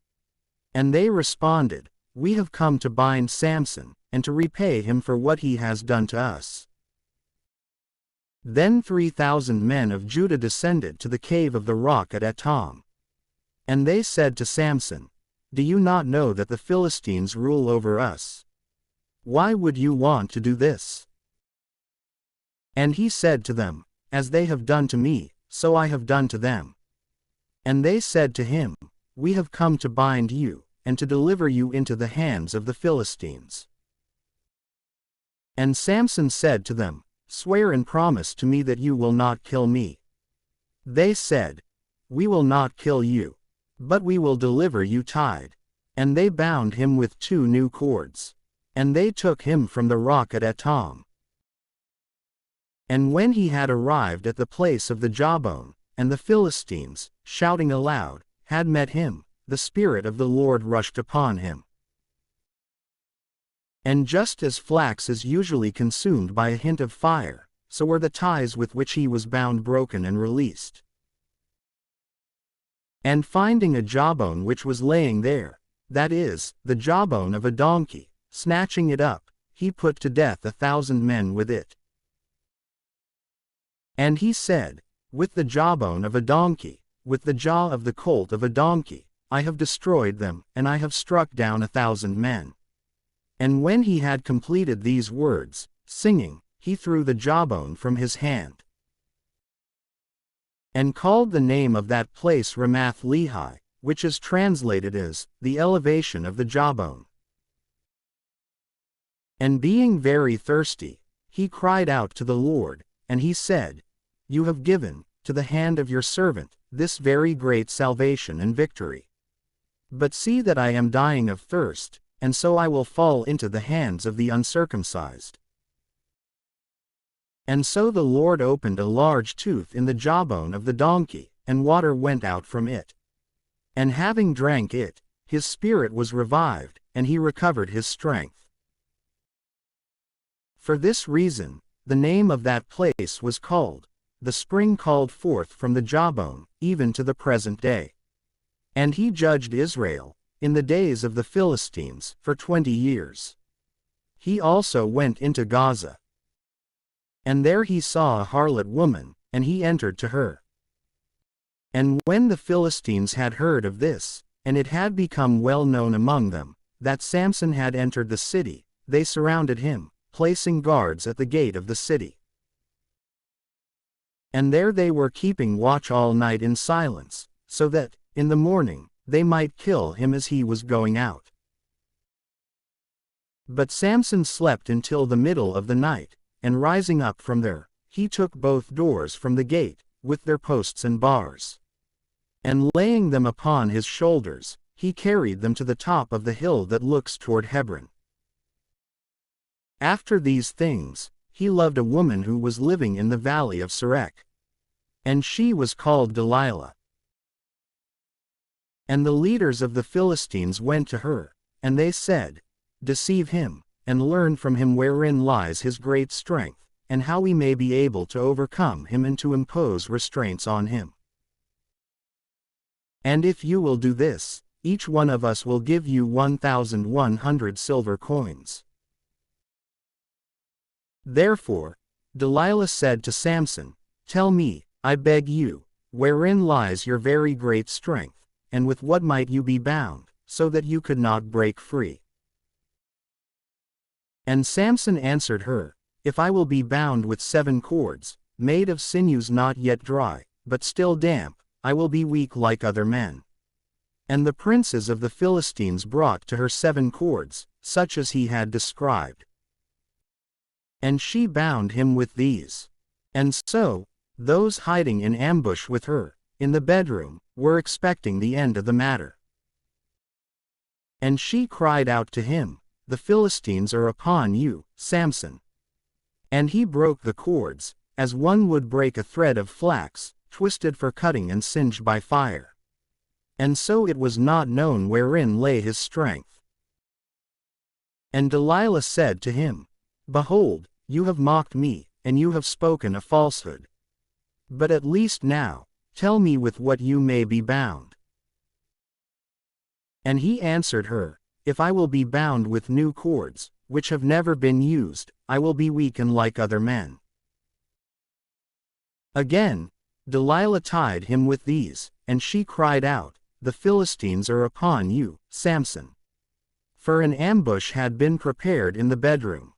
And they responded, "We have come to bind Samson, and to repay him for what he has done to us." Then 3,000 men of Judah descended to the cave of the rock at Etam. And they said to Samson, "Do you not know that the Philistines rule over us? Why would you want to do this?" And he said to them, "As they have done to me, so I have done to them." And they said to him, "We have come to bind you, and to deliver you into the hands of the Philistines." And Samson said to them, "Swear and promise to me that you will not kill me." They said, "We will not kill you, but we will deliver you tied." And they bound him with 2 new cords. And they took him from the rock at Etam. And when he had arrived at the place of the Jawbone, and the Philistines, shouting aloud, had met him, the Spirit of the Lord rushed upon him. And just as flax is usually consumed by a hint of fire, so were the ties with which he was bound broken and released. And finding a jawbone which was laying there, that is, the jawbone of a donkey, snatching it up, he put to death 1,000 men with it. And he said, "With the jawbone of a donkey, with the jaw of the colt of a donkey, I have destroyed them, and I have struck down 1,000 men." And when he had completed these words, singing, he threw the jawbone from his hand, and called the name of that place Ramath Lehi, which is translated as, the elevation of the jawbone. And being very thirsty, he cried out to the Lord, and he said, "You have given, to the hand of your servant, this very great salvation and victory. But see that I am dying of thirst, and so I will fall into the hands of the uncircumcised." And so the Lord opened a large tooth in the jawbone of the donkey, and water went out from it. And having drank it, his spirit was revived, and he recovered his strength. For this reason, the name of that place was called, "The spring called forth from the jawbone," even to the present day. And he judged Israel, in the days of the Philistines, for 20 years. He also went into Gaza. And there he saw a harlot woman, and he entered to her. And when the Philistines had heard of this, and it had become well known among them, that Samson had entered the city, they surrounded him, placing guards at the gate of the city. And there they were keeping watch all night in silence, so that, in the morning, they might kill him as he was going out. But Samson slept until the middle of the night, and rising up from there, he took both doors from the gate, with their posts and bars. And laying them upon his shoulders, he carried them to the top of the hill that looks toward Hebron. After these things, he loved a woman who was living in the valley of Sorek. And she was called Delilah. And the leaders of the Philistines went to her, and they said, "Deceive him, and learn from him wherein lies his great strength, and how we may be able to overcome him and to impose restraints on him. And if you will do this, each one of us will give you 1,100 silver coins." Therefore, Delilah said to Samson, "Tell me, I beg you, wherein lies your very great strength, and with what might you be bound, so that you could not break free?" And Samson answered her, "If I will be bound with 7 cords, made of sinews not yet dry, but still damp, I will be weak like other men." And the princes of the Philistines brought to her 7 cords, such as he had described. And she bound him with these. And so, those hiding in ambush with her, in the bedroom, were expecting the end of the matter. And she cried out to him, "The Philistines are upon you, Samson." And he broke the cords, as one would break a thread of flax, twisted for cutting and singed by fire. And so it was not known wherein lay his strength. And Delilah said to him, "Behold, you have mocked me, and you have spoken a falsehood. But at least now, tell me with what you may be bound." And he answered her, "If I will be bound with new cords, which have never been used, I will be weak and like other men." Again, Delilah tied him with these, and she cried out, "The Philistines are upon you, Samson." For an ambush had been prepared in the bedroom.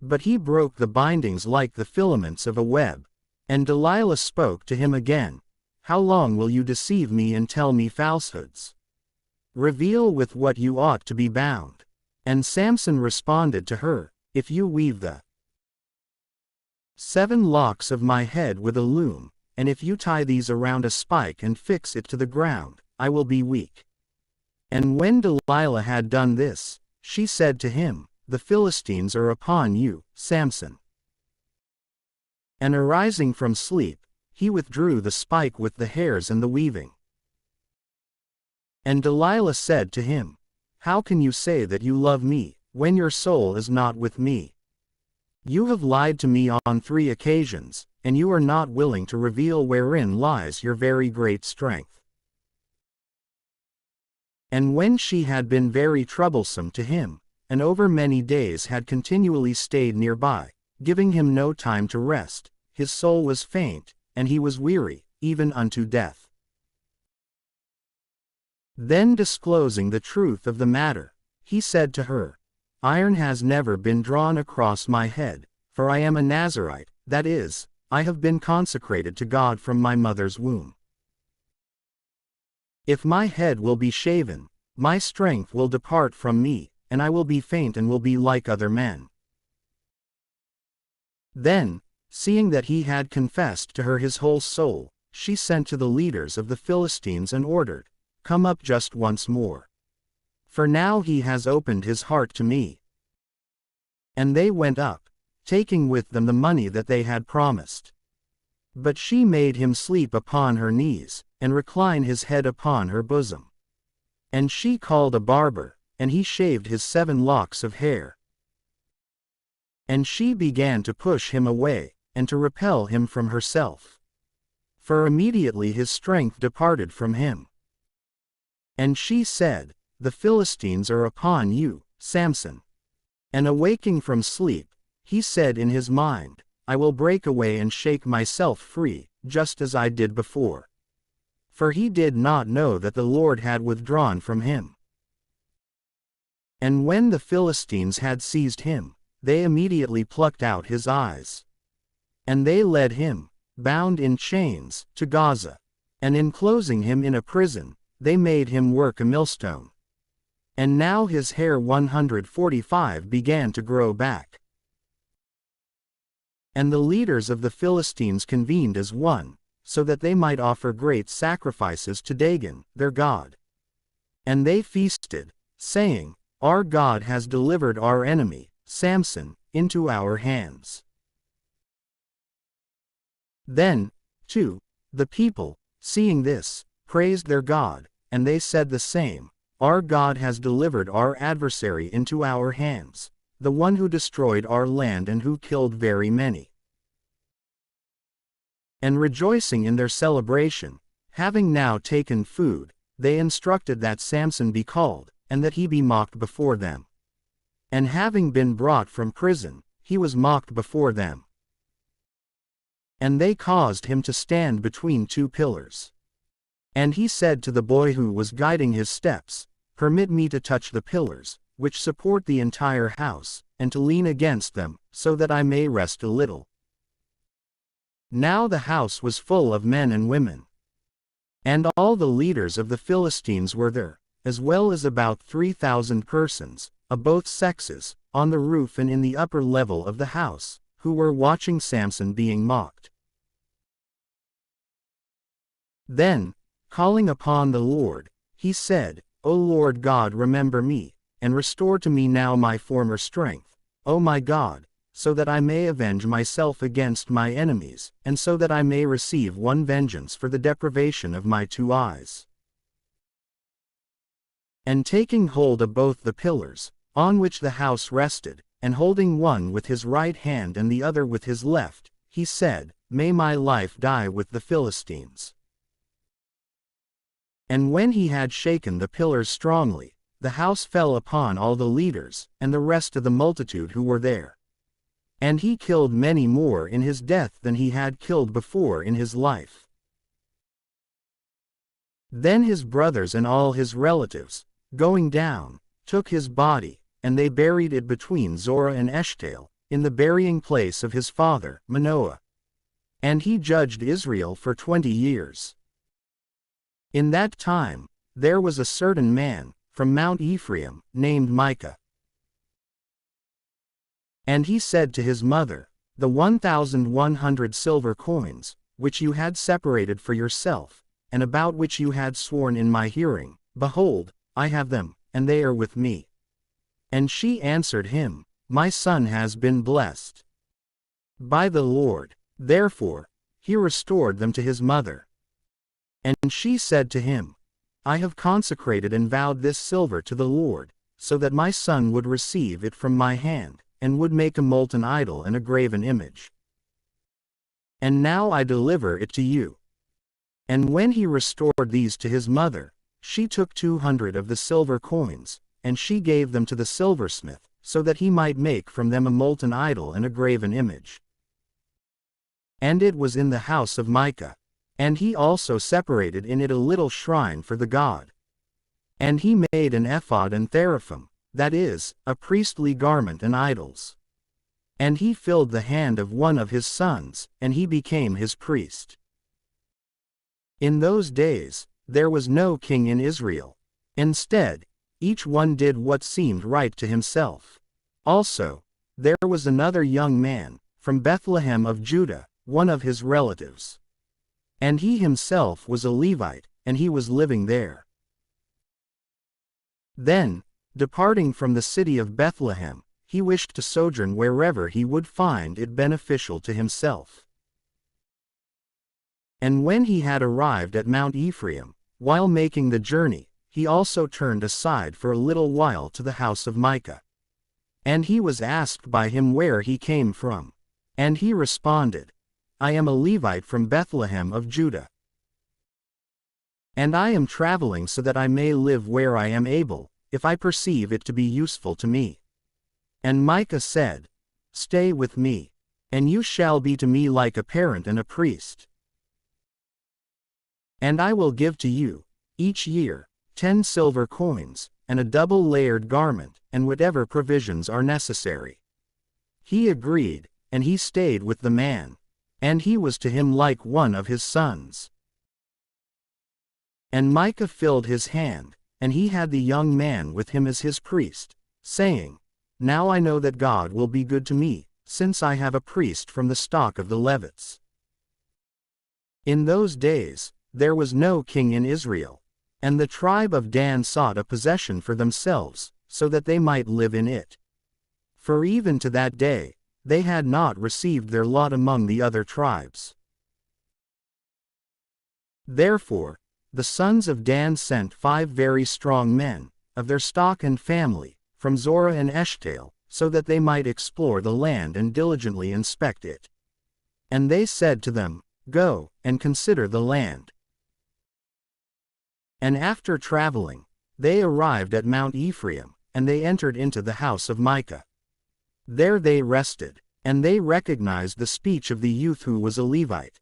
But he broke the bindings like the filaments of a web. And Delilah spoke to him again, "How long will you deceive me and tell me falsehoods? Reveal with what you ought to be bound." And Samson responded to her, "If you weave the 7 locks of my head with a loom, and if you tie these around a spike and fix it to the ground, I will be weak." And when Delilah had done this, she said to him, "The Philistines are upon you, Samson." And arising from sleep, he withdrew the spike with the hairs and the weaving. And Delilah said to him, "How can you say that you love me, when your soul is not with me? You have lied to me on 3 occasions, and you are not willing to reveal wherein lies your very great strength." And when she had been very troublesome to him, and over many days had continually stayed nearby, giving him no time to rest, his soul was faint, and he was weary, even unto death. Then disclosing the truth of the matter, he said to her, "Iron has never been drawn across my head, for I am a Nazirite, that is, I have been consecrated to God from my mother's womb. If my head will be shaven, my strength will depart from me, and I will be faint and will be like other men." Then, seeing that he had confessed to her his whole soul, she sent to the leaders of the Philistines and ordered, "Come up just once more. For now he has opened his heart to me." And they went up, taking with them the money that they had promised. But she made him sleep upon her knees, and recline his head upon her bosom. And she called a barber, and he shaved his 7 locks of hair. And she began to push him away, and to repel him from herself. For immediately his strength departed from him. And she said, "The Philistines are upon you, Samson." And awaking from sleep, he said in his mind, I will break away and shake myself free, just as I did before. For he did not know that the Lord had withdrawn from him. And when the Philistines had seized him, they immediately plucked out his eyes. And they led him, bound in chains, to Gaza. And enclosing him in a prison, they made him work a millstone. And now his hair 145 began to grow back. And the leaders of the Philistines convened as one, so that they might offer great sacrifices to Dagon, their god. And they feasted, saying, Our God has delivered our enemy, Samson, into our hands. Then, too, the people, seeing this, praised their God, and they said the same, Our God has delivered our adversary into our hands, the one who destroyed our land and who killed very many. And rejoicing in their celebration, having now taken food, they instructed that Samson be called, and that he be mocked before them. And having been brought from prison, he was mocked before them. And they caused him to stand between two pillars. And he said to the boy who was guiding his steps, Permit me to touch the pillars, which support the entire house, and to lean against them, so that I may rest a little. Now the house was full of men and women. And all the leaders of the Philistines were there, as well as about 3,000 persons, of both sexes, on the roof and in the upper level of the house, who were watching Samson being mocked. Then, calling upon the Lord, he said, O Lord God, remember me, and restore to me now my former strength, O my God, so that I may avenge myself against my enemies, and so that I may receive one vengeance for the deprivation of my 2 eyes. And taking hold of both the pillars, on which the house rested, and holding one with his right hand and the other with his left, he said, May my life die with the Philistines. And when he had shaken the pillars strongly, the house fell upon all the leaders, and the rest of the multitude who were there. And he killed many more in his death than he had killed before in his life. Then his brothers and all his relatives, going down, took his body, and they buried it between Zorah and Eshtaol, in the burying place of his father, Manoah. And he judged Israel for 20 years. In that time, there was a certain man, from Mount Ephraim, named Micah. And he said to his mother, The 1,100 silver coins, which you had separated for yourself, and about which you had sworn in my hearing, behold, I have them, and they are with me. And she answered him, My son has been blessed by the Lord. Therefore, he restored them to his mother. And she said to him, I have consecrated and vowed this silver to the Lord, so that my son would receive it from my hand, and would make a molten idol and a graven image. And now I deliver it to you. And when he restored these to his mother, she took 200 of the silver coins, and she gave them to the silversmith, so that he might make from them a molten idol and a graven image. And it was in the house of Micah. And he also separated in it a little shrine for the god. And he made an ephod and teraphim, that is, a priestly garment and idols. And he filled the hand of one of his sons, and he became his priest. In those days, there was no king in Israel. Instead, each one did what seemed right to himself. Also, there was another young man, from Bethlehem of Judah, one of his relatives. And he himself was a Levite, and he was living there. Then, departing from the city of Bethlehem, he wished to sojourn wherever he would find it beneficial to himself. And when he had arrived at Mount Ephraim, while making the journey, he also turned aside for a little while to the house of Micah. And he was asked by him where he came from. And he responded, I am a Levite from Bethlehem of Judah. And I am traveling so that I may live where I am able, if I perceive it to be useful to me. And Micah said, Stay with me, and you shall be to me like a parent and a priest. And I will give to you, each year, 10 silver coins, and a double-layered garment, and whatever provisions are necessary." He agreed, and he stayed with the man. And he was to him like one of his sons. And Micah filled his hand, and he had the young man with him as his priest, saying, "Now I know that God will be good to me, since I have a priest from the stock of the Levites." In those days, there was no king in Israel, and the tribe of Dan sought a possession for themselves, so that they might live in it. For even to that day, they had not received their lot among the other tribes. Therefore, the sons of Dan sent 5 very strong men, of their stock and family, from Zorah and Eshtaol, so that they might explore the land and diligently inspect it. And they said to them, "Go, and consider the land." And after traveling, they arrived at Mount Ephraim, and they entered into the house of Micah. There they rested, and they recognized the speech of the youth who was a Levite.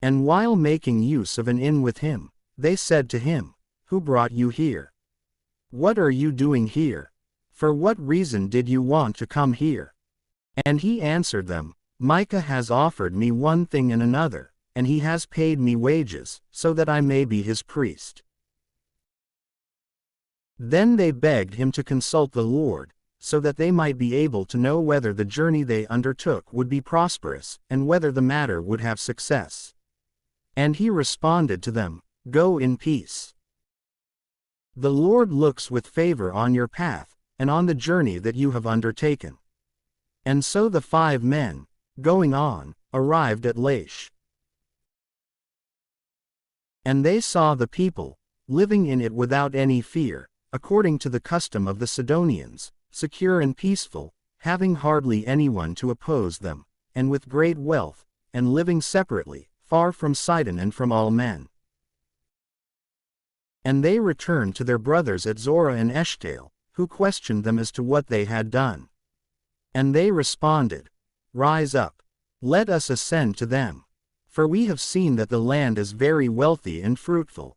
And while making use of an inn with him, they said to him, "Who brought you here? What are you doing here? For what reason did you want to come here?" And he answered them, "Micah has offered me one thing and another, and he has paid me wages, so that I may be his priest." Then they begged him to consult the Lord, so that they might be able to know whether the journey they undertook would be prosperous, and whether the matter would have success. And he responded to them, "Go in peace. The Lord looks with favor on your path, and on the journey that you have undertaken." And so the 5 men, going on, arrived at Laish. And they saw the people, living in it without any fear, according to the custom of the Sidonians, secure and peaceful, having hardly anyone to oppose them, and with great wealth, and living separately, far from Sidon and from all men. And they returned to their brothers at Zorah and Eshtaol, who questioned them as to what they had done. And they responded, "Rise up, let us ascend to them, for we have seen that the land is very wealthy and fruitful.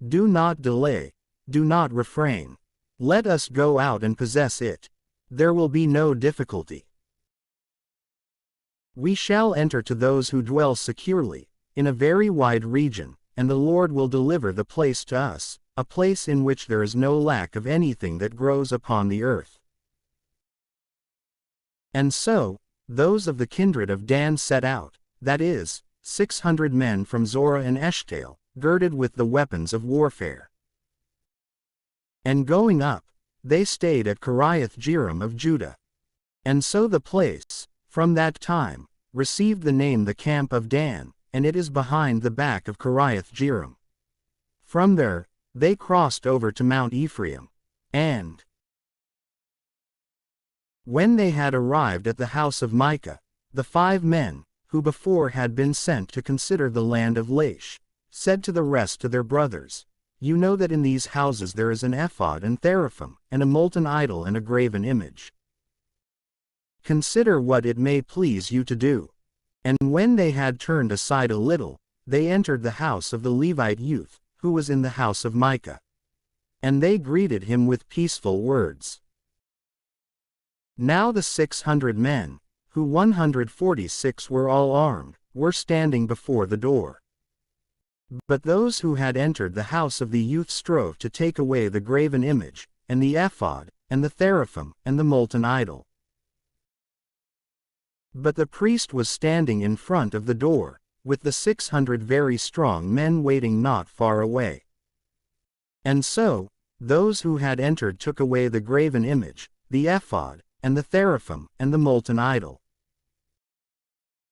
Do not delay, do not refrain. Let us go out and possess it. There will be no difficulty. We shall enter to those who dwell securely, in a very wide region, and the Lord will deliver the place to us, a place in which there is no lack of anything that grows upon the earth." And so, those of the kindred of Dan set out, that is, 600 men from Zorah and Eshtaol, girded with the weapons of warfare. And going up, they stayed at Kiriath-Jearim of Judah. And so the place, from that time, received the name the Camp of Dan, and it is behind the back of Kiriath-Jearim. From there, they crossed over to Mount Ephraim. And when they had arrived at the house of Micah, the 5 men, who before had been sent to consider the land of Laish, said to the rest of their brothers, "You know that in these houses there is an ephod and teraphim, and a molten idol and a graven image. Consider what it may please you to do." And when they had turned aside a little, they entered the house of the Levite youth, who was in the house of Micah. And they greeted him with peaceful words. Now the 600 men, who 146 were all armed, were standing before the door. But those who had entered the house of the youth strove to take away the graven image, and the ephod, and the teraphim, and the molten idol. But the priest was standing in front of the door, with the 600 very strong men waiting not far away. And so, those who had entered took away the graven image, the ephod, and the teraphim, and the molten idol.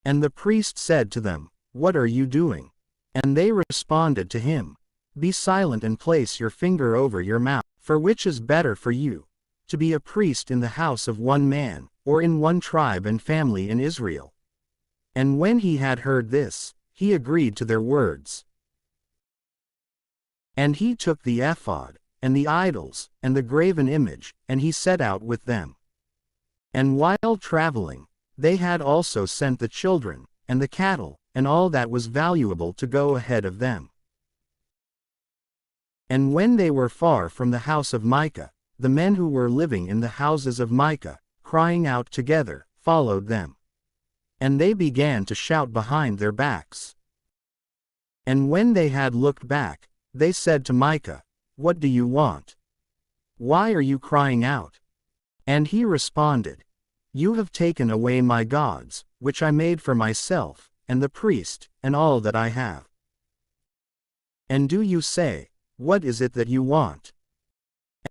And the priest said to them, "What are you doing?" And they responded to him, "Be silent and place your finger over your mouth, for which is better for you, to be a priest in the house of one man, or in one tribe and family in Israel." And when he had heard this, he agreed to their words. And he took the ephod, and the idols, and the graven image, and he set out with them. And while traveling, they had also sent the children, and the cattle, and all that was valuable to go ahead of them. And when they were far from the house of Micah, the men who were living in the houses of Micah, crying out together, followed them. And they began to shout behind their backs. And when they had looked back, they said to Micah, "What do you want? Why are you crying out?" And he responded, "You have taken away my gods, which I made for myself, and the priest, and all that I have. And do you say, What is it that you want?"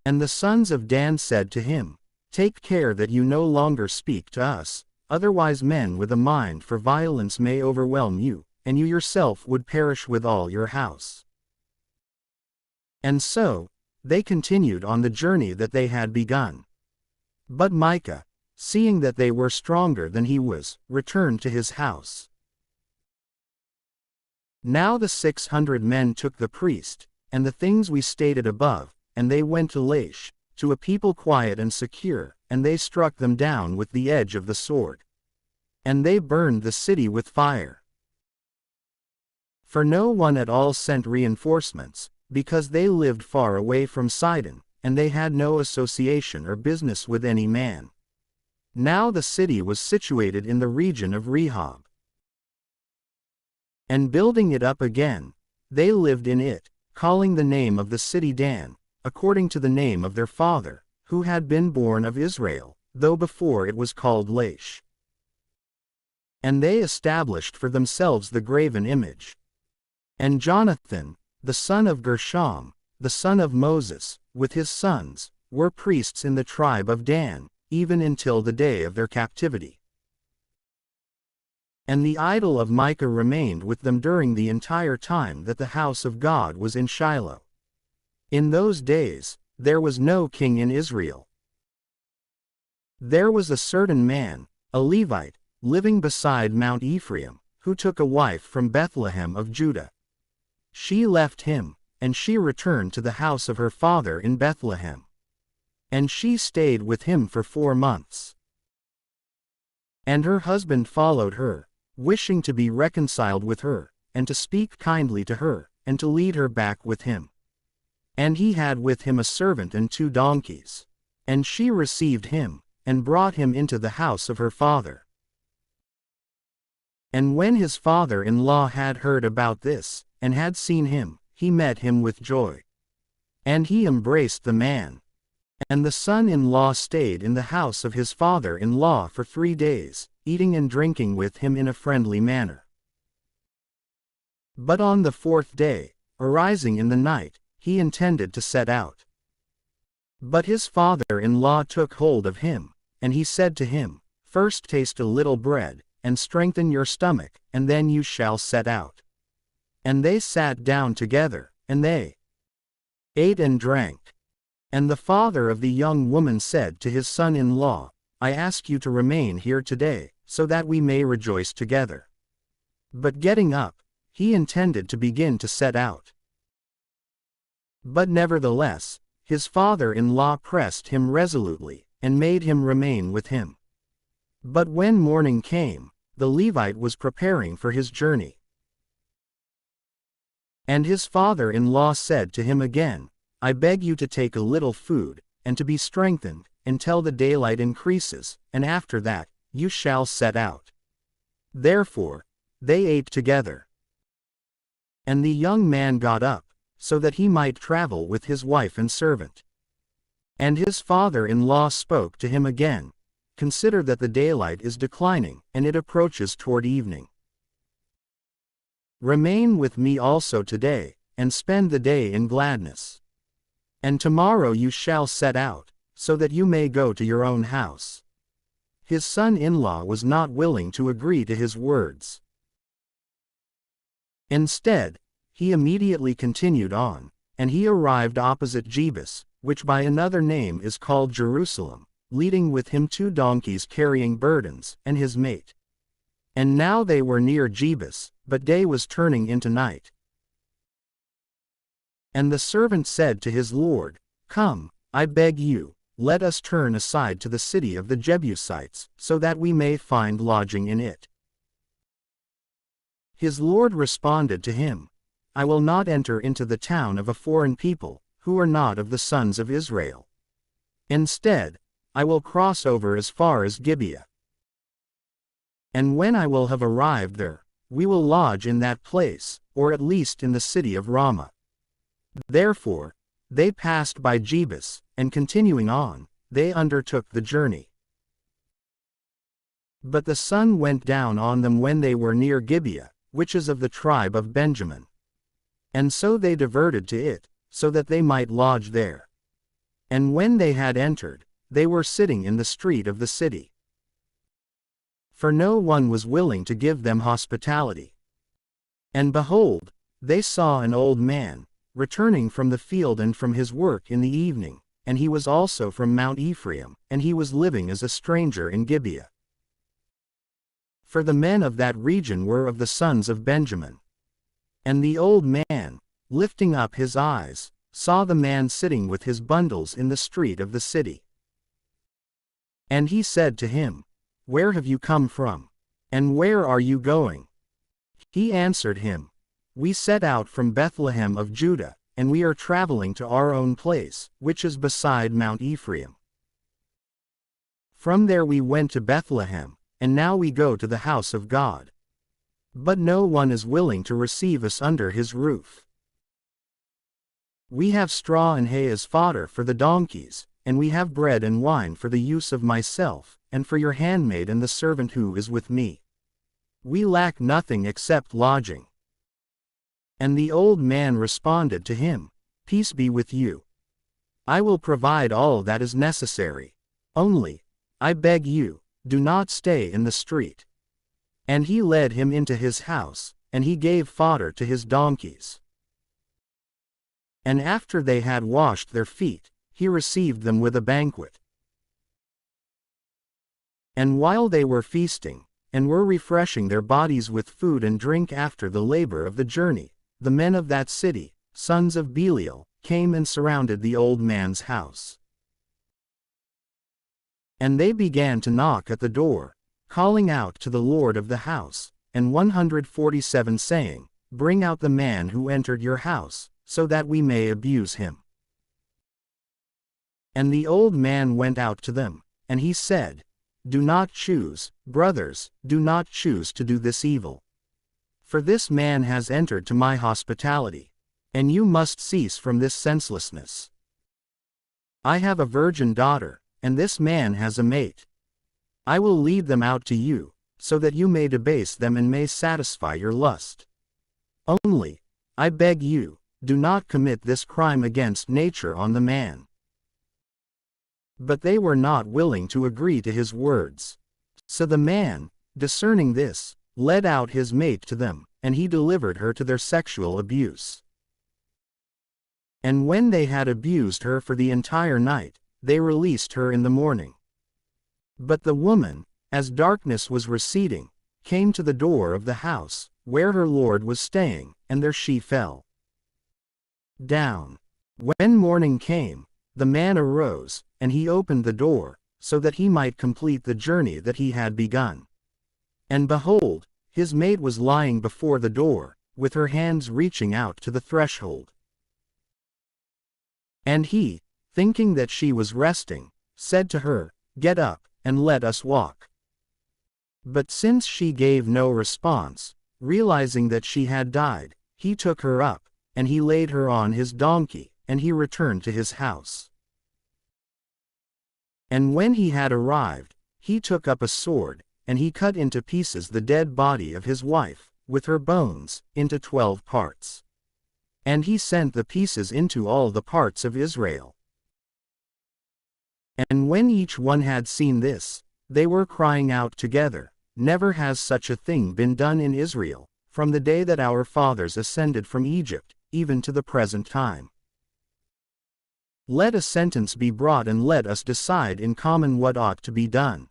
And the sons of Dan said to him, "Take care that you no longer speak to us, otherwise men with a mind for violence may overwhelm you, and you yourself would perish with all your house." And so, they continued on the journey that they had begun. But Micah, seeing that they were stronger than he was, returned to his house. Now the 600 men took the priest, and the things we stated above, and they went to Laish, to a people quiet and secure, and they struck them down with the edge of the sword. And they burned the city with fire. For no one at all sent reinforcements, because they lived far away from Sidon, and they had no association or business with any man. Now the city was situated in the region of Rehob. And building it up again, they lived in it, calling the name of the city Dan, according to the name of their father, who had been born of Israel, though before it was called Laish. And they established for themselves the graven image. And Jonathan, the son of Gershom, the son of Moses, with his sons, were priests in the tribe of Dan, even until the day of their captivity. And the idol of Micah remained with them during the entire time that the house of God was in Shiloh. In those days, there was no king in Israel. There was a certain man, a Levite, living beside Mount Ephraim, who took a wife from Bethlehem of Judah. She left him, and she returned to the house of her father in Bethlehem. And she stayed with him for 4 months. And her husband followed her, wishing to be reconciled with her, and to speak kindly to her, and to lead her back with him. And he had with him a servant and 2 donkeys. And she received him, and brought him into the house of her father. And when his father-in-law had heard about this, and had seen him, he met him with joy. And he embraced the man. And the son-in-law stayed in the house of his father-in-law for 3 days, eating and drinking with him in a friendly manner. But on the 4th day, arising in the night, he intended to set out. But his father-in-law took hold of him, and he said to him, "First taste a little bread, and strengthen your stomach, and then you shall set out." And they sat down together, and they ate and drank. And the father of the young woman said to his son-in-law, "I ask you to remain here today, so that we may rejoice together." But getting up, he intended to begin to set out. But nevertheless, his father-in-law pressed him resolutely, and made him remain with him. But when morning came, the Levite was preparing for his journey. And his father-in-law said to him again, "I beg you to take a little food, and to be strengthened, until the daylight increases, and after that, you shall set out." Therefore, they ate together. And the young man got up, so that he might travel with his wife and servant. And his father-in-law spoke to him again, "Consider that the daylight is declining, and it approaches toward evening. Remain with me also today, and spend the day in gladness. And tomorrow you shall set out, so that you may go to your own house." His son-in-law was not willing to agree to his words. Instead, he immediately continued on, and he arrived opposite Jebus, which by another name is called Jerusalem, leading with him 2 donkeys carrying burdens, and his mate. And now they were near Jebus, but day was turning into night. And the servant said to his lord, Come, I beg you, let us turn aside to the city of the Jebusites, so that we may find lodging in it. His Lord responded to him, I will not enter into the town of a foreign people, who are not of the sons of Israel. Instead, I will cross over as far as Gibeah. And when I will have arrived there, we will lodge in that place, or at least in the city of Ramah. Therefore, they passed by Jebus, and continuing on, they undertook the journey. But the sun went down on them when they were near Gibeah, which is of the tribe of Benjamin. And so they diverted to it, so that they might lodge there. And when they had entered, they were sitting in the street of the city. For no one was willing to give them hospitality. And behold, they saw an old man, returning from the field and from his work in the evening, and he was also from Mount Ephraim, and he was living as a stranger in Gibeah. For the men of that region were of the sons of Benjamin. And the old man, lifting up his eyes, saw the man sitting with his bundles in the street of the city. And he said to him, Where have you come from? And where are you going? He answered him, We set out from Bethlehem of Judah, and we are traveling to our own place, which is beside Mount Ephraim. From there we went to Bethlehem, and now we go to the house of God. But no one is willing to receive us under his roof. We have straw and hay as fodder for the donkeys, and we have bread and wine for the use of myself, and for your handmaid and the servant who is with me. We lack nothing except lodging. And the old man responded to him, Peace be with you. I will provide all that is necessary. Only, I beg you, do not stay in the street. And he led him into his house, and he gave fodder to his donkeys. And after they had washed their feet, he received them with a banquet. And while they were feasting, and were refreshing their bodies with food and drink after the labor of the journey, the men of that city, sons of Belial, came and surrounded the old man's house. And they began to knock at the door, calling out to the Lord of the house, and 147 saying, Bring out the man who entered your house, so that we may abuse him. And the old man went out to them, and he said, Do not choose, brothers, do not choose to do this evil. For this man has entered to my hospitality, and you must cease from this senselessness. I have a virgin daughter, and this man has a mate. I will lead them out to you, so that you may debase them and may satisfy your lust. Only, I beg you, do not commit this crime against nature on the man. But they were not willing to agree to his words. So the man, discerning this, led out his mate to them, and he delivered her to their sexual abuse. And when they had abused her for the entire night, they released her in the morning. But the woman, as darkness was receding, came to the door of the house, where her lord was staying, and there she fell down. When morning came, the man arose, and he opened the door, so that he might complete the journey that he had begun. And behold, his mate was lying before the door, with her hands reaching out to the threshold. And he, thinking that she was resting, said to her, Get up, and let us walk. But since she gave no response, realizing that she had died, he took her up, and he laid her on his donkey, and he returned to his house. And when he had arrived, he took up a sword, and he cut into pieces the dead body of his wife, with her bones, into 12 parts. And he sent the pieces into all the parts of Israel. And when each one had seen this, they were crying out together, Never has such a thing been done in Israel, from the day that our fathers ascended from Egypt, even to the present time. Let a sentence be brought and let us decide in common what ought to be done.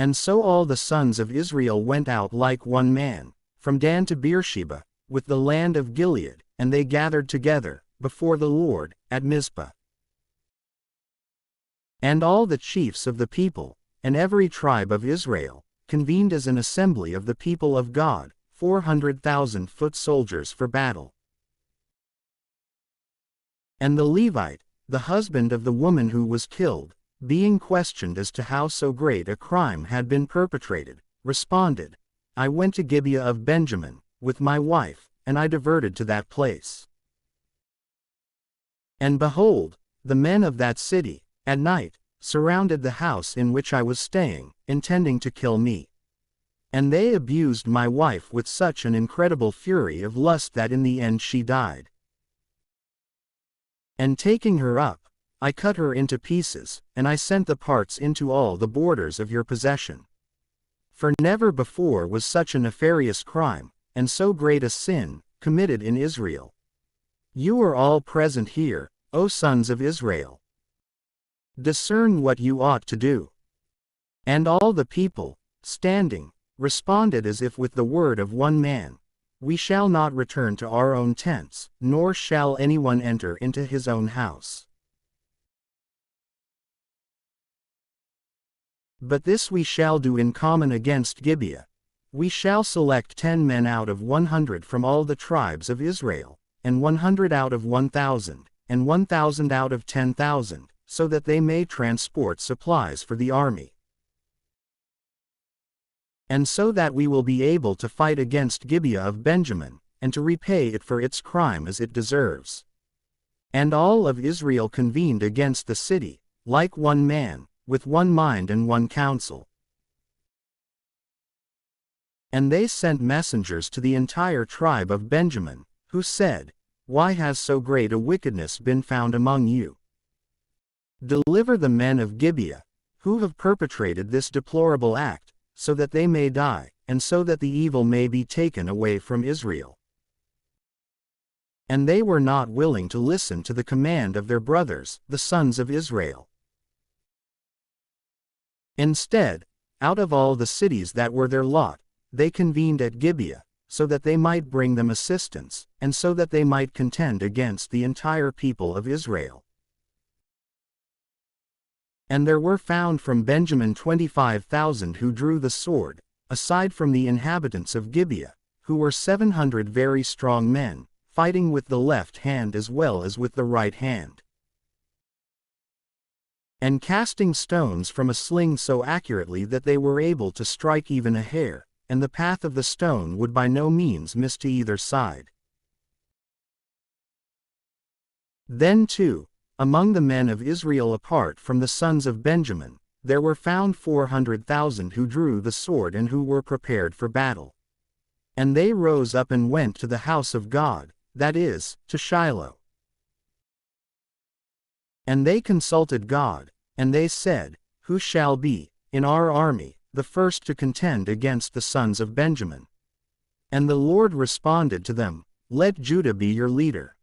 And so all the sons of Israel went out like one man, from Dan to Beersheba, with the land of Gilead, and they gathered together, before the Lord, at Mizpah. And all the chiefs of the people, and every tribe of Israel, convened as an assembly of the people of God, 400,000 foot soldiers for battle. And the Levite, the husband of the woman who was killed, being questioned as to how so great a crime had been perpetrated, responded, I went to Gibeah of Benjamin, with my wife, and I diverted to that place. And behold, the men of that city, at night, surrounded the house in which I was staying, intending to kill me. And they abused my wife with such an incredible fury of lust that in the end she died. And taking her up, I cut her into pieces, and I sent the parts into all the borders of your possession. For never before was such a nefarious crime, and so great a sin, committed in Israel. You are all present here, O sons of Israel. Discern what you ought to do. And all the people, standing, responded as if with the word of one man, We shall not return to our own tents, nor shall anyone enter into his own house. But this we shall do in common against Gibeah. We shall select 10 men out of 100 from all the tribes of Israel, and 100 out of 1,000, and 1,000 out of 10,000, so that they may transport supplies for the army. And so that we will be able to fight against Gibeah of Benjamin, and to repay it for its crime as it deserves. And all of Israel convened against the city, like one man, with one mind and one counsel. And they sent messengers to the entire tribe of Benjamin, who said, Why has so great a wickedness been found among you? Deliver the men of Gibeah, who have perpetrated this deplorable act, so that they may die, and so that the evil may be taken away from Israel. And they were not willing to listen to the command of their brothers, the sons of Israel. Instead, out of all the cities that were their lot, they convened at Gibeah, so that they might bring them assistance, and so that they might contend against the entire people of Israel. And there were found from Benjamin 25,000 who drew the sword, aside from the inhabitants of Gibeah, who were 700 very strong men, fighting with the left hand as well as with the right hand, and casting stones from a sling so accurately that they were able to strike even a hair, and the path of the stone would by no means miss to either side. Then too, among the men of Israel apart from the sons of Benjamin, there were found 400,000 who drew the sword and who were prepared for battle. And they rose up and went to the house of God, that is, to Shiloh. And they consulted God, and they said, Who shall be, in our army, the first to contend against the sons of Benjamin? And the Lord responded to them, Let Judah be your leader.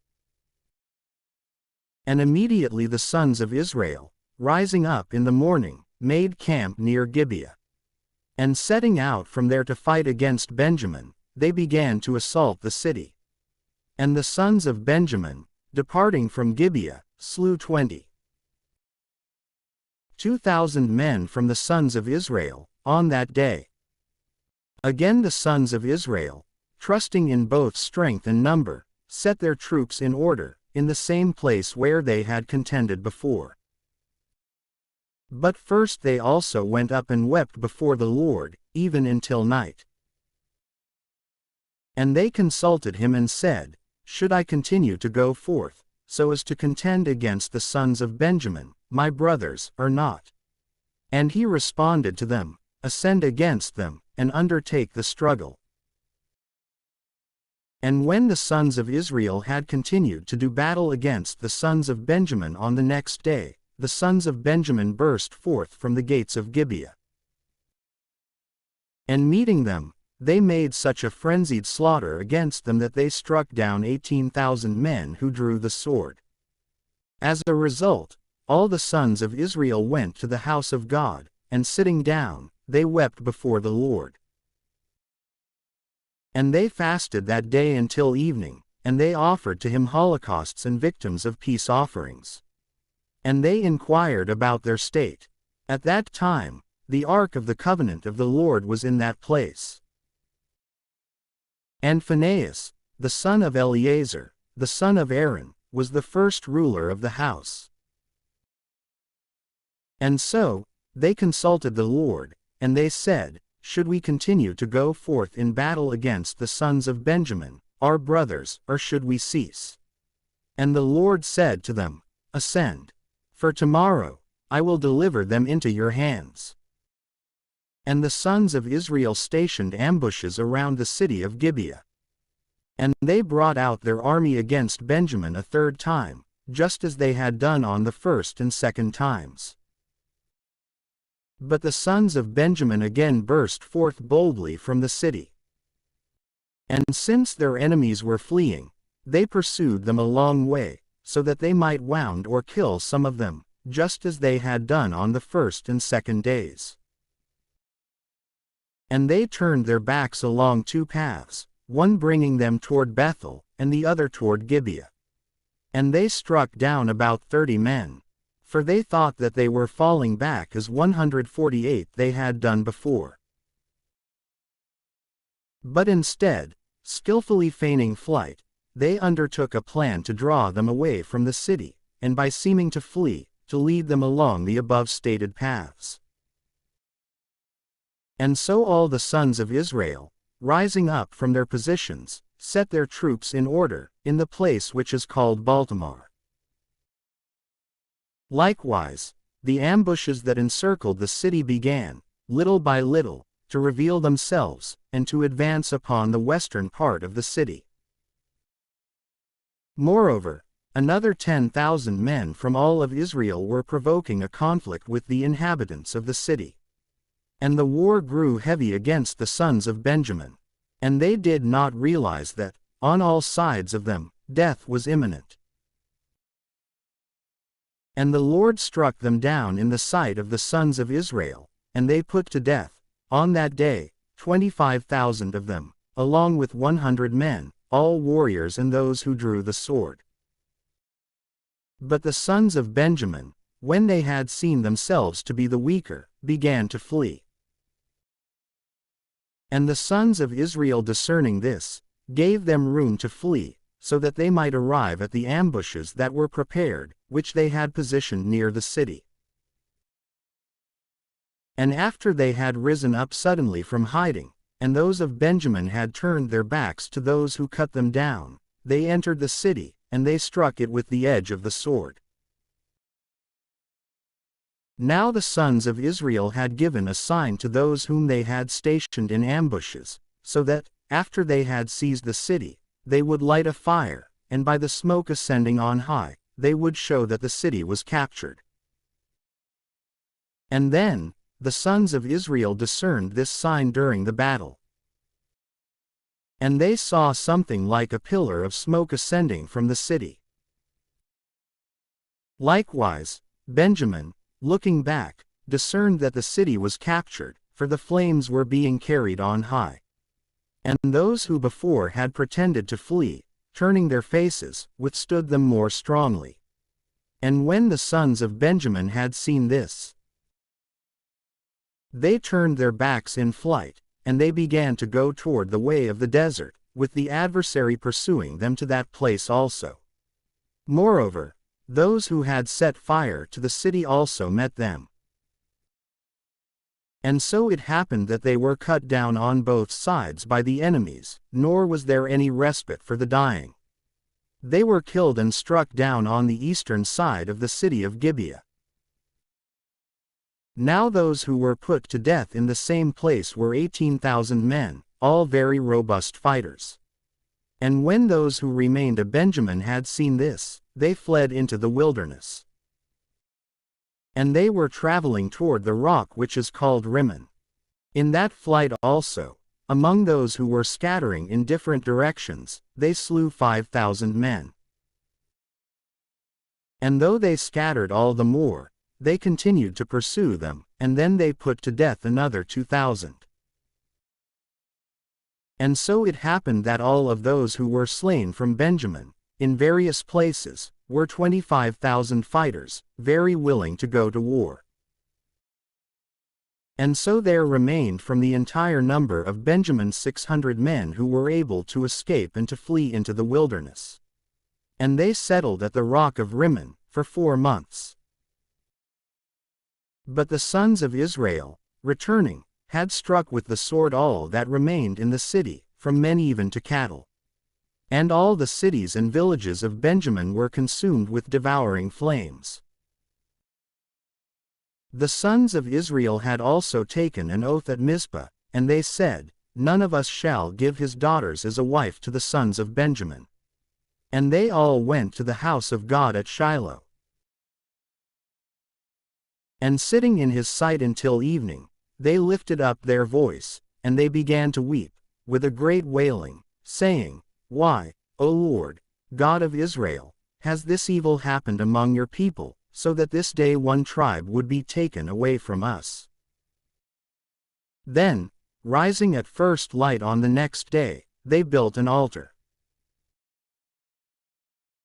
And immediately the sons of Israel, rising up in the morning, made camp near Gibeah. And setting out from there to fight against Benjamin, they began to assault the city. And the sons of Benjamin, departing from Gibeah, slew 22,000 men from the sons of Israel, on that day. Again the sons of Israel, trusting in both strength and number, set their troops in order, in the same place where they had contended before. But first they also went up and wept before the Lord, even until night. And they consulted him and said, Should I continue to go forth, so as to contend against the sons of Benjamin, my brothers, or not? And he responded to them, Ascend against them, and undertake the struggle. And when the sons of Israel had continued to do battle against the sons of Benjamin on the next day, the sons of Benjamin burst forth from the gates of Gibeah. And meeting them, they made such a frenzied slaughter against them that they struck down 18,000 men who drew the sword. As a result, all the sons of Israel went to the house of God, and sitting down, they wept before the Lord. And they fasted that day until evening, and they offered to him holocausts and victims of peace offerings. And they inquired about their state. At that time, the ark of the covenant of the Lord was in that place. And Phinehas, the son of Eleazar, the son of Aaron, was the first ruler of the house. And so, they consulted the Lord, and they said, "Should we continue to go forth in battle against the sons of Benjamin, our brothers, or should we cease?" And the Lord said to them, "Ascend. For tomorrow, I will deliver them into your hands." And the sons of Israel stationed ambushes around the city of Gibeah. And they brought out their army against Benjamin a third time, just as they had done on the first and second times. But the sons of Benjamin again burst forth boldly from the city. And since their enemies were fleeing, they pursued them a long way, so that they might wound or kill some of them, just as they had done on the first and second days. And they turned their backs along two paths, one bringing them toward Bethel, and the other toward Gibeah. And they struck down about 30 men, for they thought that they were falling back as 148 they had done before. But instead, skillfully feigning flight, they undertook a plan to draw them away from the city, and by seeming to flee, to lead them along the above-stated paths. And so all the sons of Israel, rising up from their positions, set their troops in order, in the place which is called Baltamar. Likewise, the ambushes that encircled the city began, little by little, to reveal themselves, and to advance upon the western part of the city. Moreover, another 10,000 men from all of Israel were provoking a conflict with the inhabitants of the city. And the war grew heavy against the sons of Benjamin. And they did not realize that, on all sides of them, death was imminent. And the Lord struck them down in the sight of the sons of Israel, and they put to death, on that day, 25,000 of them, along with 100 men, all warriors and those who drew the sword. But the sons of Benjamin, when they had seen themselves to be the weaker, began to flee. And the sons of Israel discerning this, gave them room to flee, so that they might arrive at the ambushes that were prepared, which they had positioned near the city. And after they had risen up suddenly from hiding, and those of Benjamin had turned their backs to those who cut them down, they entered the city, and they struck it with the edge of the sword. Now the sons of Israel had given a sign to those whom they had stationed in ambushes, so that, after they had seized the city, they would light a fire, and by the smoke ascending on high, they would show that the city was captured. And then, the sons of Israel discerned this sign during the battle. And they saw something like a pillar of smoke ascending from the city. Likewise, Benjamin, looking back, discerned that the city was captured, for the flames were being carried on high. And those who before had pretended to flee, turning their faces, withstood them more strongly. And when the sons of Benjamin had seen this, they turned their backs in flight, and they began to go toward the way of the desert, with the adversary pursuing them to that place also. Moreover, those who had set fire to the city also met them. And so it happened that they were cut down on both sides by the enemies, nor was there any respite for the dying. They were killed and struck down on the eastern side of the city of Gibeah. Now those who were put to death in the same place were 18,000 men, all very robust fighters. And when those who remained of Benjamin had seen this, they fled into the wilderness. And they were traveling toward the rock which is called Rimmon. In that flight also, among those who were scattering in different directions, they slew 5,000 men. And though they scattered all the more, they continued to pursue them, and then they put to death another 2,000. And so it happened that all of those who were slain from Benjamin, in various places, were 25,000 fighters, very willing to go to war. And so there remained from the entire number of Benjamin 600 men who were able to escape and to flee into the wilderness. And they settled at the rock of Rimmon, for 4 months. But the sons of Israel, returning, had struck with the sword all that remained in the city, from men even to cattle. And all the cities and villages of Benjamin were consumed with devouring flames. The sons of Israel had also taken an oath at Mizpah, and they said, None of us shall give his daughters as a wife to the sons of Benjamin. And they all went to the house of God at Shiloh. And sitting in his sight until evening, they lifted up their voice, and they began to weep, with a great wailing, saying, Why, O Lord, God of Israel, has this evil happened among your people, so that this day one tribe would be taken away from us? Then, rising at first light on the next day, they built an altar.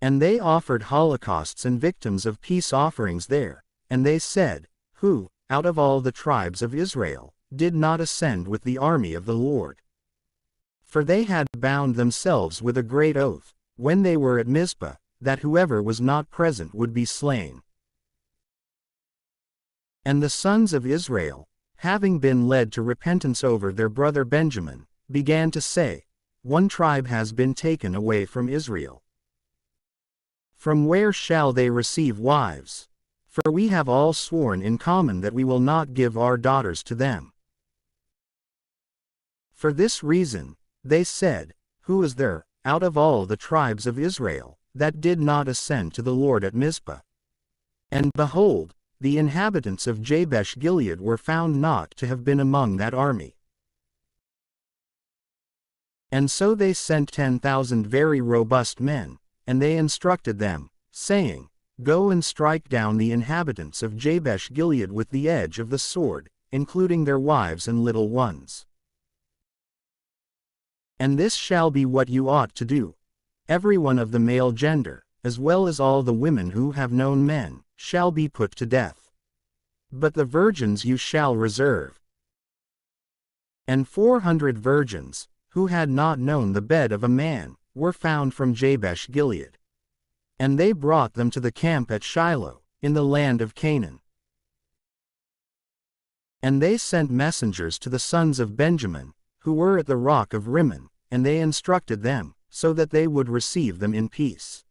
And they offered holocausts and victims of peace offerings there, and they said, Who, out of all the tribes of Israel, did not ascend with the army of the Lord? For they had bound themselves with a great oath, when they were at Mizpah, that whoever was not present would be slain. And the sons of Israel, having been led to repentance over their brother Benjamin, began to say, One tribe has been taken away from Israel. From where shall they receive wives? For we have all sworn in common that we will not give our daughters to them. For this reason, they said, Who is there, out of all the tribes of Israel, that did not ascend to the Lord at Mizpah? And behold, the inhabitants of Jabesh Gilead were found not to have been among that army. And so they sent 10,000 very robust men, and they instructed them, saying, Go and strike down the inhabitants of Jabesh Gilead with the edge of the sword, including their wives and little ones. And this shall be what you ought to do. Every one of the male gender, as well as all the women who have known men, shall be put to death. But the virgins you shall reserve. And 400 virgins, who had not known the bed of a man, were found from Jabesh Gilead. And they brought them to the camp at Shiloh, in the land of Canaan. And they sent messengers to the sons of Benjamin, who were at the rock of Rimmon, and they instructed them, so that they would receive them in peace.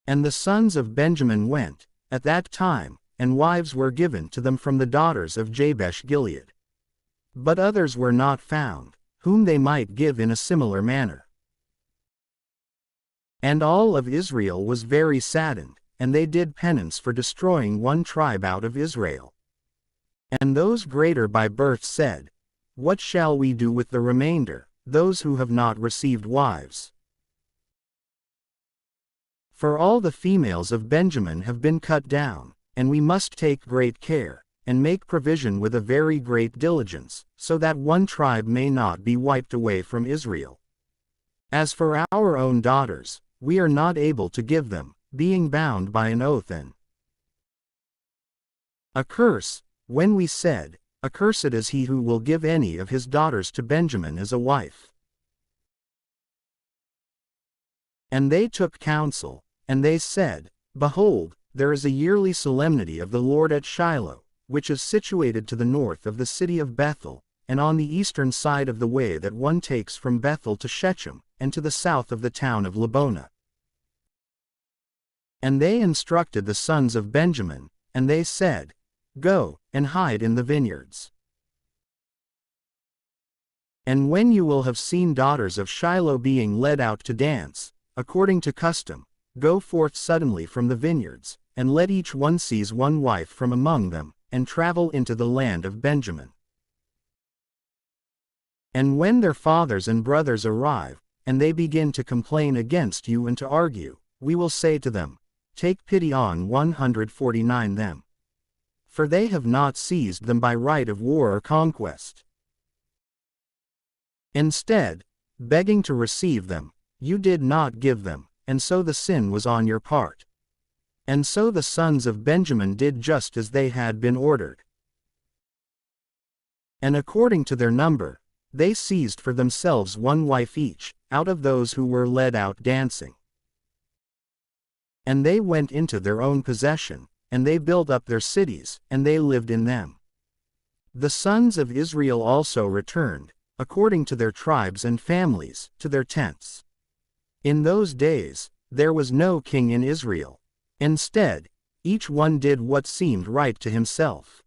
And the sons of Benjamin went, at that time, and wives were given to them from the daughters of Jabesh Gilead. But others were not found, whom they might give in a similar manner. And all of Israel was very saddened, and they did penance for destroying one tribe out of Israel. And those greater by birth said, What shall we do with the remainder, those who have not received wives? For all the females of Benjamin have been cut down, and we must take great care, and make provision with a very great diligence, so that one tribe may not be wiped away from Israel. As for our own daughters, we are not able to give them, being bound by an oath and a curse, when we said, Accursed is he who will give any of his daughters to Benjamin as a wife. And they took counsel, and they said, Behold, there is a yearly solemnity of the Lord at Shiloh, which is situated to the north of the city of Bethel, and on the eastern side of the way that one takes from Bethel to Shechem, and to the south of the town of Lebonah. And they instructed the sons of Benjamin, and they said, Go, and hide in the vineyards. And when you will have seen daughters of Shiloh being led out to dance, according to custom, go forth suddenly from the vineyards, and let each one seize one wife from among them, and travel into the land of Benjamin. And when their fathers and brothers arrive, and they begin to complain against you and to argue, we will say to them, Take pity on 149 them. For they have not seized them by right of war or conquest. Instead, begging to receive them, you did not give them, and so the sin was on your part. And so the sons of Benjamin did just as they had been ordered. And according to their number, they seized for themselves one wife each, out of those who were led out dancing. And they went into their own possession, and they built up their cities, and they lived in them. The sons of Israel also returned, according to their tribes and families, to their tents. In those days, there was no king in Israel. Instead, each one did what seemed right to himself.